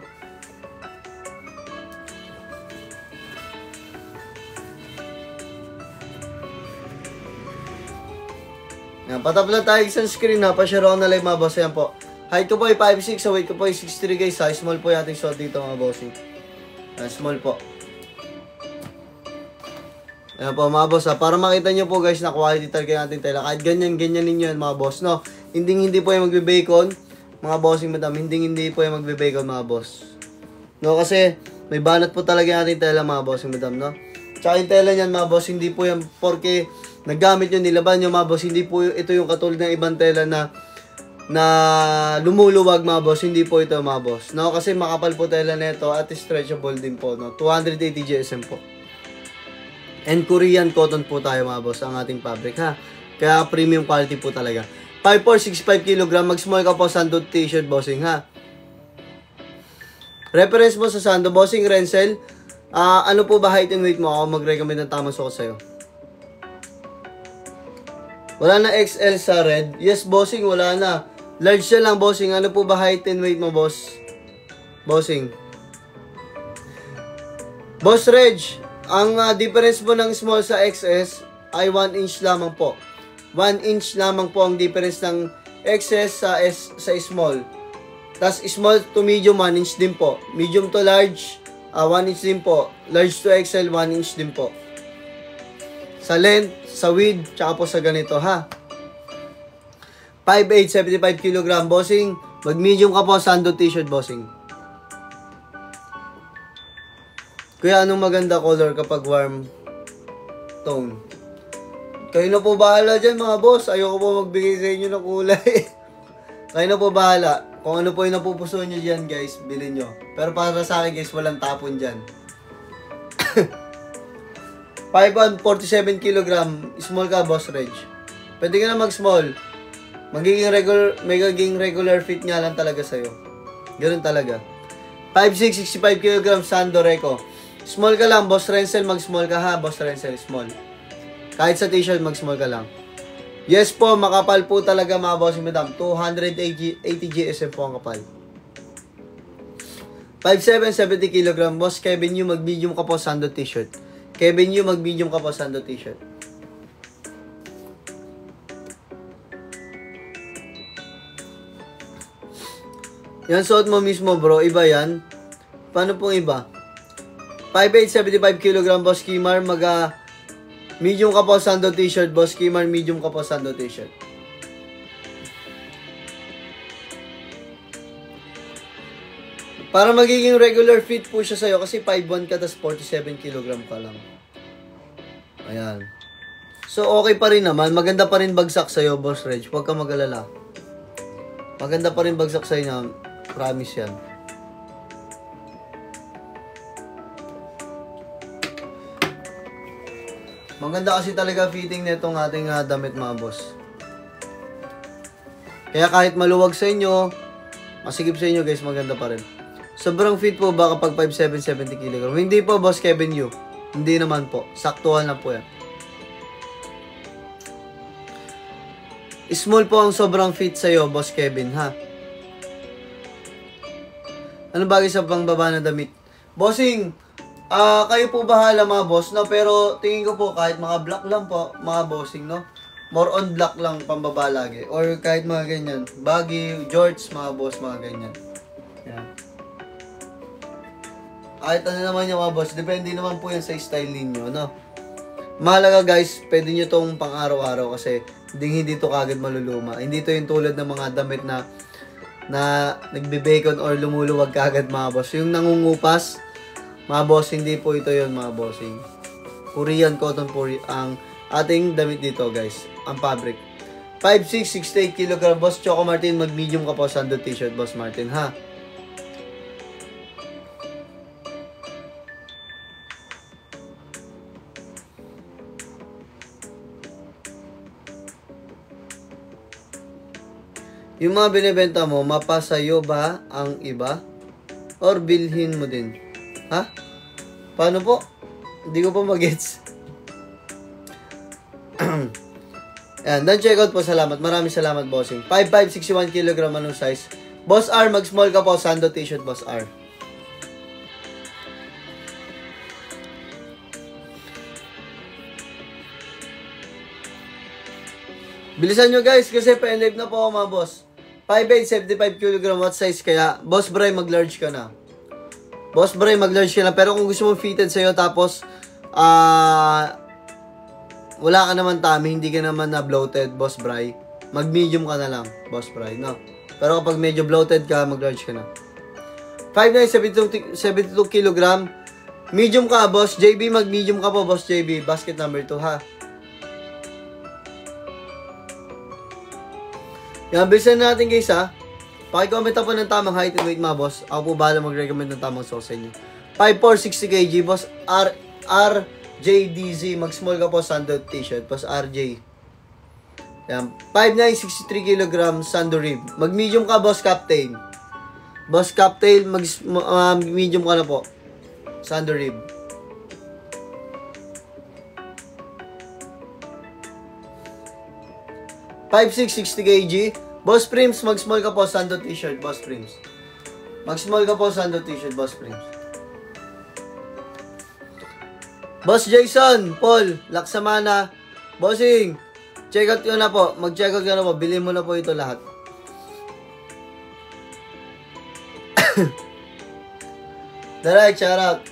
Yan, patap lang tayo sa screen ha. Pa-share ako na live mga boss. Yan po. Height ko po ay 5'6", so weight ko po ay 63 guys. Size small po yung ating shot dito mga bossing. Small po. Ayan po mga boss ha. Para makita nyo po guys na quality talaga yung ating tela. Kahit ganyan ninyo yan mga boss no. Hindi po yung magbe-bacon. Mga bossing madam. Hindi po yung magbe-bacon mga boss. No kasi may banat po talaga yung ating tela mga bossing madam no. Tsaka yung tela niyan mga boss. Hindi po yung porque naggamit nyo nilaban nyo mga boss. Hindi po ito yung katulad ng ibang tela na lumuluwag mga boss. Hindi po ito mga boss no. Kasi makapal po tela nito at stretchable din po no. 280 GSM po. And Korean cotton po tayo mga boss ang ating fabric ha. Kaya premium quality po talaga. 5'4", 65 kg. Mag-small ka po sando t-shirt bossing ha. Reference mo sa sando bossing Renzel. Ano po ba height and weight mo? Ako mag-recommend ng tamang suot sa'yo. Wala na XL sa red. Yes bossing, wala na. Large siya lang bossing. Ano po ba height and weight mo boss? Bossing. Boss Reg, ang difference mo ng small sa XS ay 1 inch lamang po. 1 inch lamang po ang difference ng XS sa small. Tapos small to medium 1 inch din po. Medium to large 1 inch din po. Large to XL 1 inch din po. Sa length, sa width, tsaka po sa ganito ha. 5'8", 75 kg bossing. Mag medium ka po sando t-shirt bossing. Kuya, anong maganda color kapag warm tone? Kayo na po bahala dyan mga boss. Ayoko po magbigay sa inyo ng kulay. Kayo na po bahala. Kung ano po yung napupuso nyo dyan guys, bilhin nyo. Pero para sa akin guys, walang tapon dyan. 5'47" kg. Small ka boss Reg. Pwede ka na mag-small. Magiging regular fit nga lang talaga sa'yo. Ganun talaga. 5'6", 65 kg. Sando Reco. Small ka lang, boss Renzel, mag-small ka ha, boss Renzel, small. Kahit sa t-shirt, mag-small ka lang. Yes po, makapal po talaga mga bossing madam. 280 GSM po ang kapal. 5'7", 70 kg. Boss Kevin Yu, mag-medium ka po sando t-shirt. Kevin Yu, mag-medium ka po sando t-shirt. Yan suot mo mismo bro, iba yan. Paano pong iba? 5'8", 75 kg, boss Kimar, medium ka po sando t-shirt, boss Kimar, medium ka po sando t-shirt. Para magiging regular fit po siya sa'yo kasi 5'1" ka, tas 47 kg ka lang. Ayan. So, okay pa rin naman. Maganda pa rin bagsak sa'yo, boss Reg. Huwag ka mag-alala. Maganda pa rin bagsak sa'yo na. Promise yan. Maganda kasi talaga fitting nitong ating damit mga boss. Kaya kahit maluwag sa inyo, masigip sa inyo guys, maganda pa rin. Sobrang fit po ba kapag 5'7", 70 kg? Hindi po boss Kevin Yu. Hindi naman po. Saktuhan lang po yan. Small po ang sobrang fit sa'yo, boss Kevin ha. Ano bagay sa pangbaba na damit? Bossing, kayo po bahala mga boss, no? Pero tingin ko po kahit mga black lang po, mga bossing, no? More on black lang pambaba lagi. Or kahit mga ganyan. Baggy, George, mga boss, mga ganyan. Yan. Kahit ano naman yung mga boss, depende naman po yan sa style ninyo, no? Mahalaga guys, pwede nyo tong pang araw-araw kasi hindi to kagad maluluma. Hindi to yung tulad ng mga damit na nagbe-bacon or lumuluwag kagad mga boss. Yung nangungupas, mga boss, hindi po ito yun mga bossing. Korean cotton po ang ating damit dito guys. Ang fabric. 5'6", 68 kg. Boss Choco Martin, mag-medium ka po sando t-shirt, boss Martin ha. Yung mga binibenta mo, mapasayo ba ang iba? Or bilhin mo din? Ha? Paano po? Hindi ko pa mag-gets. Ayan, then check out po, salamat. Maraming salamat, bossing. 5'5", 61 kg, anong size? Boss R, mag-small ka po, Sando t-shirt, Boss R. Bilisan nyo guys, kasi pa-live na po ako mga boss. 5'8", 75 kg, what size kaya? Boss Bray, mag-large ka na. Boss Bray, mag-large ka na. Pero kung gusto mong fitted sa'yo, tapos, wala ka naman tummy, hindi ka naman na bloated, Boss Bray, mag-medium ka na lang, Boss Bray, no? Pero kapag medyo bloated ka, mag-large ka na. 5'9", 72 kg, medium ka, Boss JB, mag-medium ka po, Boss JB, basket number 2, ha? Yan, bilisan natin guys, ha? Pakicomment po ng tamang height and weight, mga boss. Ako po bahala mag-recommend ng tamang sauce sa inyo. 5'4", 60 kg, Boss RJDZ, mag-small ka po, Sando t-shirt, Boss RJ. Yan, 5'9", 63 kg, Sando rib. Mag-medium ka, Boss Captain. Boss Captain, mag-medium ka na po, Sando rib. (5'6", 60 kg. Boss Prims, mag-small ka po, Sando t-shirt, Boss Prims. Mag-small ka po, Sando t-shirt, Boss Prims. Boss Jason, Paul, Laksamana, Bossing, check out yun na po. Mag-check out ka na po. Bilhin mo na po ito lahat. Direct, shout out.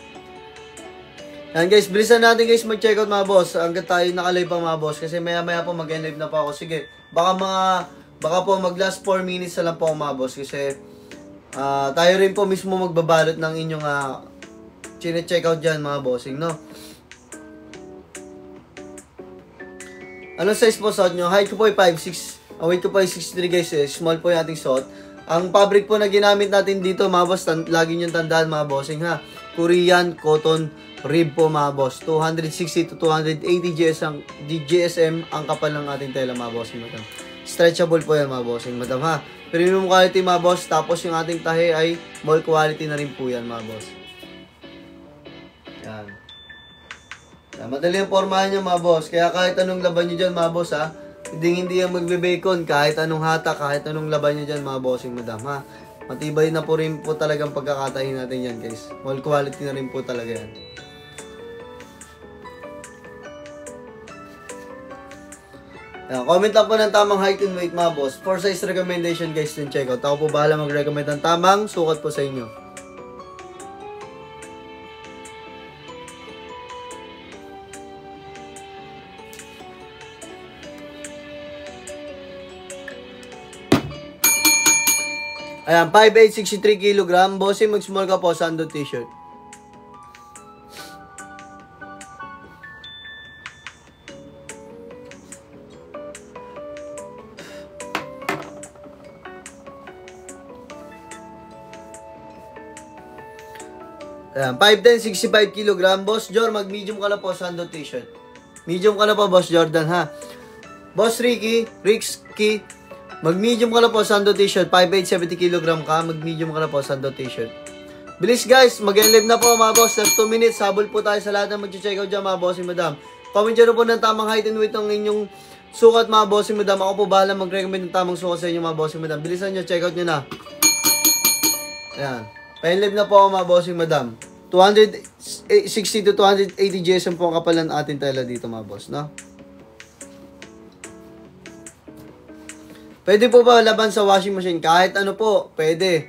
Yan guys, bilisan natin guys mag-check out mga boss. Hanggang tayo nakalive pa mga boss. Kasi maya maya po mag-end live na po ako. Sige, baka po mag last 4 minutes na lang po mga boss. Kasi tayo rin po mismo magbabalot ng inyong chine-check out dyan mga bossing, no? Anong size po suot nyo? Height ko po ay 5'6". Ang weight ko po ay 63 guys. Small po yung ating suot. Ang fabric po na ginamit natin dito mga boss, lagi nyo tandaan mga bossing ha. Korean cotton rib po mga boss. 260 to 280 GSM ang kapal ng ating tela mga bossing, madam. Stretchable po yan mga bossing, madam ha. Premium quality mga boss. Tapos yung ating tahe ay mall quality na rin po yan mga boss. Yan. Madali ang pormahan nyo mga boss. Kaya kahit anong laban nyo dyan mga boss ha. Hindi yan magbe-bacon. Kahit anong hata, kahit anong laban nyo dyan mga bossing, madam ha. Matibay na po rin po talagang pagkakatahin natin yan guys. Mall quality na rin po talaga yan. Yan, comment lang po ng tamang height and weight mga boss. For size recommendation guys, din check out. Ako po bahala mag-recommend ng tamang sukat po sa inyo. Ayan, 5'8", 63 kg. Bossing, mag-small ka po, Sando t-shirt. Ayan, 5'10", 65 kg. Boss Jor, mag-medium ka na po, Sando t-shirt. Medium ka na po, Boss Jordan, ha. Boss Ricky, mag-medium ka na po, Sando t-shirt. 5'8", 70 kg ka. Mag-medium ka na po, Sando t-shirt. Bilis guys, mag-live na po mga boss. Last 2 minutes. Habol po tayo sa lahat na mag-check out dyan mga bossing madam. Comment dyan po ng tamang height and weight ng inyong sukat mga bossing madam. Ako po bahala mag-recommend ng tamang sukat sa inyo mga bossing madam. Bilisan nyo, check out nyo na. Ayan. Pa-live na po ako mga bossing madam. 260 to 280 GSM po ang kapalan ating tela dito mga boss, no? Pwede po ba laban sa washing machine? Kahit ano po, pwede.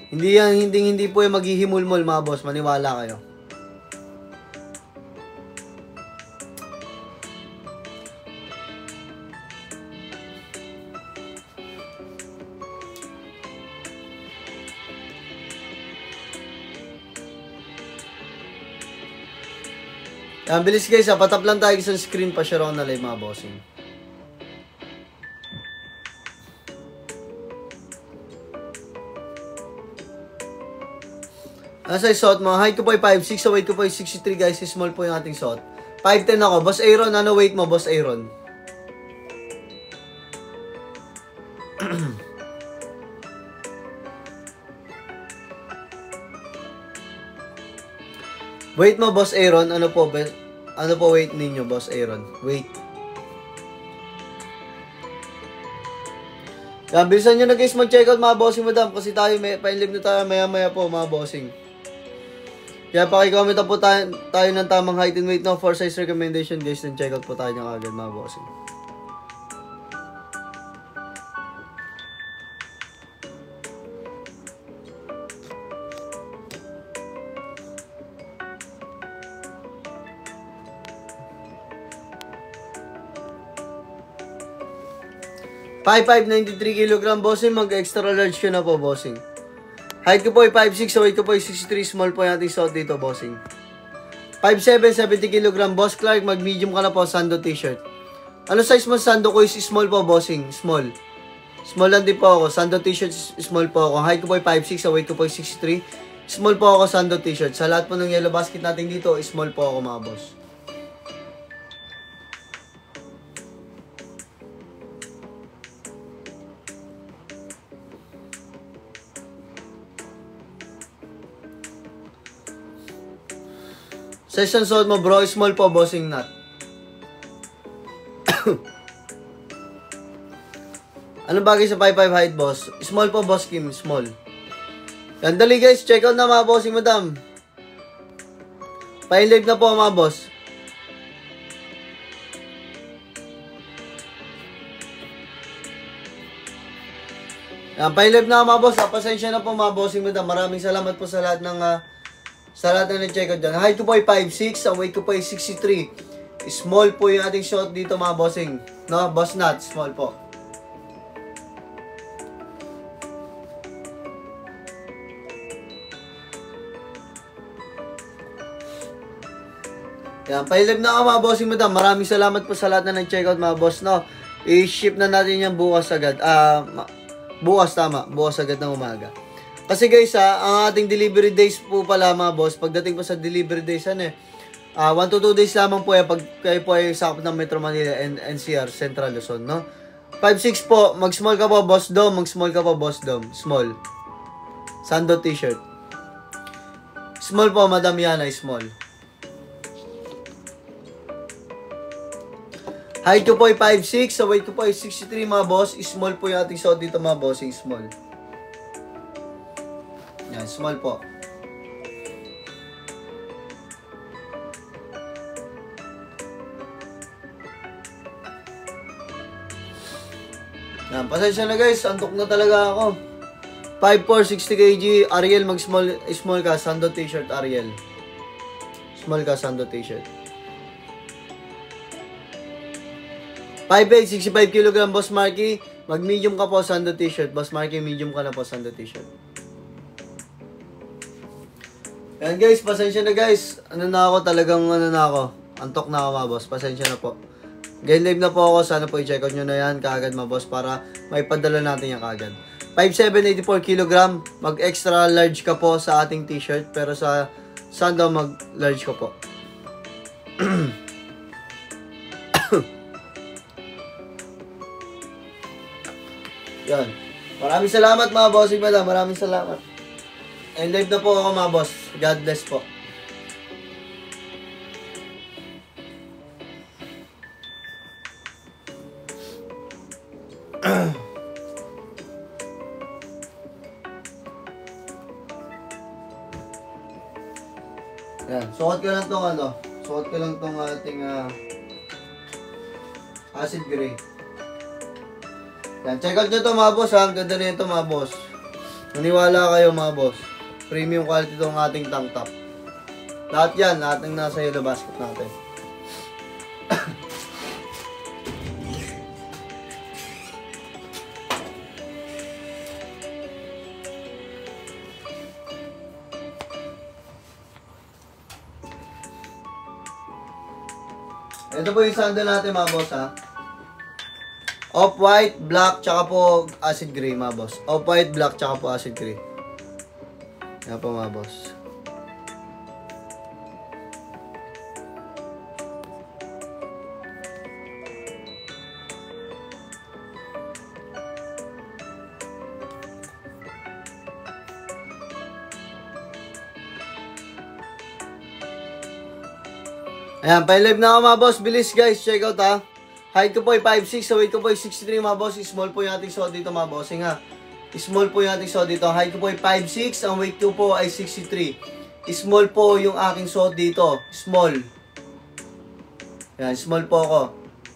Hindi po yung maghihimulmol mga boss. Maniwala kayo. Ang bilis guys, patap lang tayo sa screen pa share on na live mga bossing. Ano size suot mo? Height ko po ay 5'6", so weight ko po ay 63 guys. Small po yung ating suot. 5'10 ako. Boss Aaron, ano weight mo, Boss Aaron? Weight mo, Boss Aaron, ano po weight ninyo, Boss Aaron? Weight. Yan, bilisan nyo na guys mag-checkout mga bossing madam. Kasi tayo, pa-inlive na tayo maya-maya po mga bossing. Kaya pakicomment po tayo ng tamang height and weight no, for size recommendation guys. Then checkout po tayo ng agad mga bossing. .55 93 kg bossing, mag-extra large ko na po bossing. Height ko po ay 5'6", so weight ko po ay 63, small po yung ating suot dito bossing. 5'7", 70 kg boss Clark, mag-medium ka na po, sando t-shirt. Ano size mo sando ko is small po bossing, small. Small lang din po ako, sando t-shirt small po ako. Height ko po ay 5'6", so weight ko po ay 63, small po ako sando t-shirt. Sa lahat po ng yellow basket natin dito, small po ako mga boss. Session suot mo bro, small po bossing nut. Anong bagay sa 5'5" height boss? Small po boss Kim, small. Yan dali guys, check out na mga bossing madam. Pa-inlive na po mga boss. Yan, pa-inlive na mga boss. Pasensya na po mga bossing madam. Maraming salamat po sa lahat ng check out dyan. Height ko po ay 5'6", ang weight ko po ay 63. Small po yung ating shot dito mga bossing. No, boss nut, small po. Yan, pa-live na ako mga bossing madam. Maraming salamat po sa lahat na nag-check out mga boss, no. I-ship na natin yan bukas agad. Bukas tama, bukas agad ng umaga. Kasi guys, ang ating delivery days po pala mga boss, pagdating po sa delivery days, 1 to 2 days lamang po pag kayo po ay sakop ng Metro Manila and NCR, Central Luzon, no? 5'6" po, mag-small ka po, boss dom, mag-small ka po, boss dom, small. Sando t-shirt. Small po, Madam Yana, small. Height ko po ay 5'6", so weight ko po ay 63 mga boss, small po yung ating suot dito mga bossing, small. Yan, small po. Yan, pasensya na guys, antok na talaga ako. 5'4", 60 kg, Ariel, mag-small ka, sando t-shirt, Ariel. Small ka, sando t-shirt. 5'8", 65 kg, Boss Marky, mag-medium ka po, sando t-shirt. Boss Marky, medium ka na po, sando t-shirt. Yan guys, pasensya na guys. Antok na ako mga boss. Pasensya na po. Gain live na po ako. Sana po i-check out nyo na yan kaagad mga boss para may padala natin yan kaagad. 5'7", 84 kg. Mag-extra large ka po sa ating t-shirt. Pero sa sando mag-large ka po. Yan. Maraming salamat mga bossing madam. Maraming salamat. And live na po ako mga boss. God bless po. Yan. Suot ko lang tong ating acid gray. Yan. Check out nyo to mga boss ha. Ang ganda na ito mga boss. Maniwala kayo mga boss. Premium quality itong ating tank top. Lahat yan, lahat ng nasa yellow basket natin. Ito po yung sandal natin mga boss ha. Off-white, black, tsaka po acid gray mga boss. Off-white, black, tsaka po acid gray. Yan po mga boss. Ayan, pa-live na ako mga boss. Bilis guys, check out ha. Height ko po ay 5'6", so weight ko po ay 63 mga boss. Small po yung ating suot dito mga bossing ha. Small po yung ating suot dito. Height ko po ay 5'6", ang weight ko po ay 63. Small po yung aking suot dito. Small. Yan, small po ako.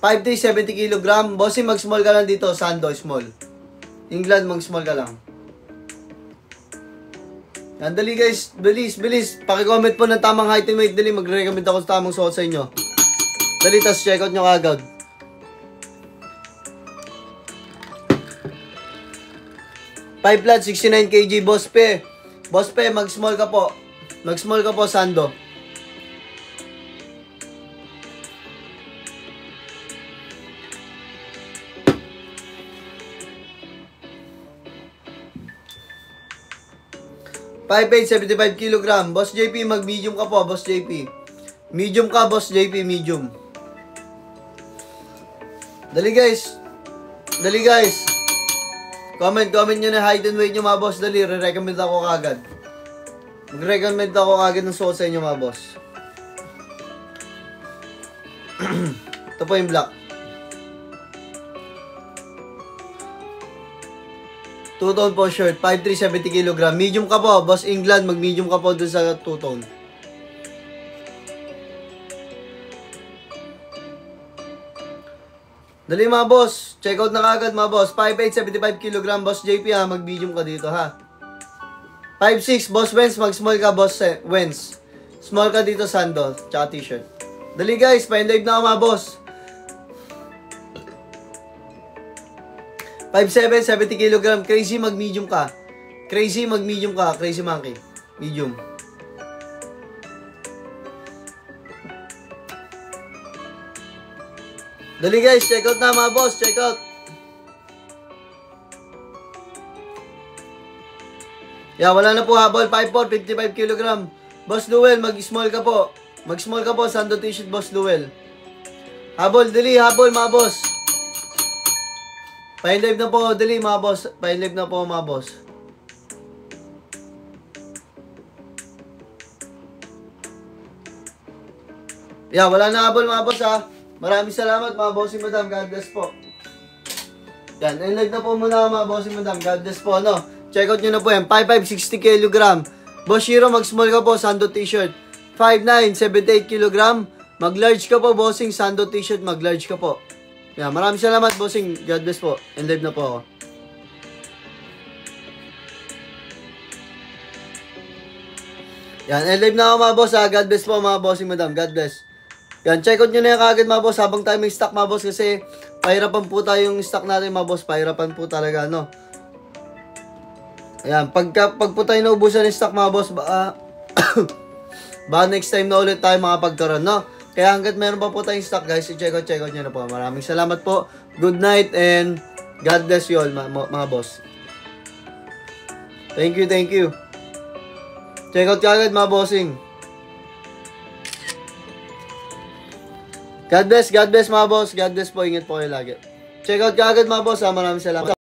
5'3", 70 kg. Bossing, mag-small ka lang dito. Sando, small. England, mag-small ka lang. Yan, dali guys. Bilis. Paki-comment po ng tamang height and weight. Dali, magre-recommend ako sa tamang suot sa inyo. Dali, tas check out nyo kagad. Five flat, 69 kg, Boss Pe. Boss Pe, mag-small ka po. Mag-small ka po, Sando. Five 75 kg. Boss JP, mag-medium ka po, Boss JP. Medium ka, Boss JP, medium. Dali guys. Comment nyo na height and weight nyo mga boss. Dali, re-recommend ako kagad. Mag-recommend ako kagad ng suot sa inyo mga boss. Ito po yung black. Two-tone po shirt, 5'3", 70 kg. Medium ka po, Boss England. Mag-medium ka po dun sa two-tone. Dali mga boss. Check out na kagad mga boss. 5'8", 75 kg. Boss JP ha. Mag-medium ka dito ha. 5'6", Boss Wens. Mag-small ka, Boss Wens. Small ka dito, Sando. Tsaka t-shirt. Dali guys. Pa-live na ako mga boss. 5'7", 70 kg. Crazy, mag-medium ka. Crazy monkey. Medium. Dali guys, check out na mga boss. Check out. Yeah, wala na po habol. 5'4", 55 kg. Boss Duel, mag-small ka po. Mag-small ka po. Sando t-shirt, Boss Duel. Habol, dali. Habol mga boss. Pa-live na po, dali mga boss. Pa-live na po mga boss. Yeah, wala na habol mga boss ha. Maraming salamat mga bossing madam. God bless po. Yan, in-live na po muna mga bossing madam. God bless po, no? Check out nyo na po yan. 5'5", 60 kg. Boss Shiro, mag-small ka po. Sando t-shirt. 5'9", 78 kg. Mag-large ka po, bossing. Sando t-shirt, mag-large ka po. Yeah, maraming salamat, bossing. God bless po. And live na po ako. Yan, and live na ako mga boss ha. God bless po mga bossing madam. God bless. Yan, check out nyo na yan kagad mga boss. Habang tayo may stock mga boss. Kasi pahirapan po tayo yung stock natin mga boss. Pahirapan po talaga, no? Ayan, pag po tayo naubusan yung stock mga boss, baka next time na ulit tayo makapagkaroon, no? Kaya hanggat meron pa po tayong stock guys, i-check out nyo na po. Maraming salamat po. Good night and God bless you all mga boss. Thank you. Check out kagad mga bossing. God bless mga boss. God bless po. Ingat po kayo lagi. Check out kagad mga boss ha. Maraming salamat.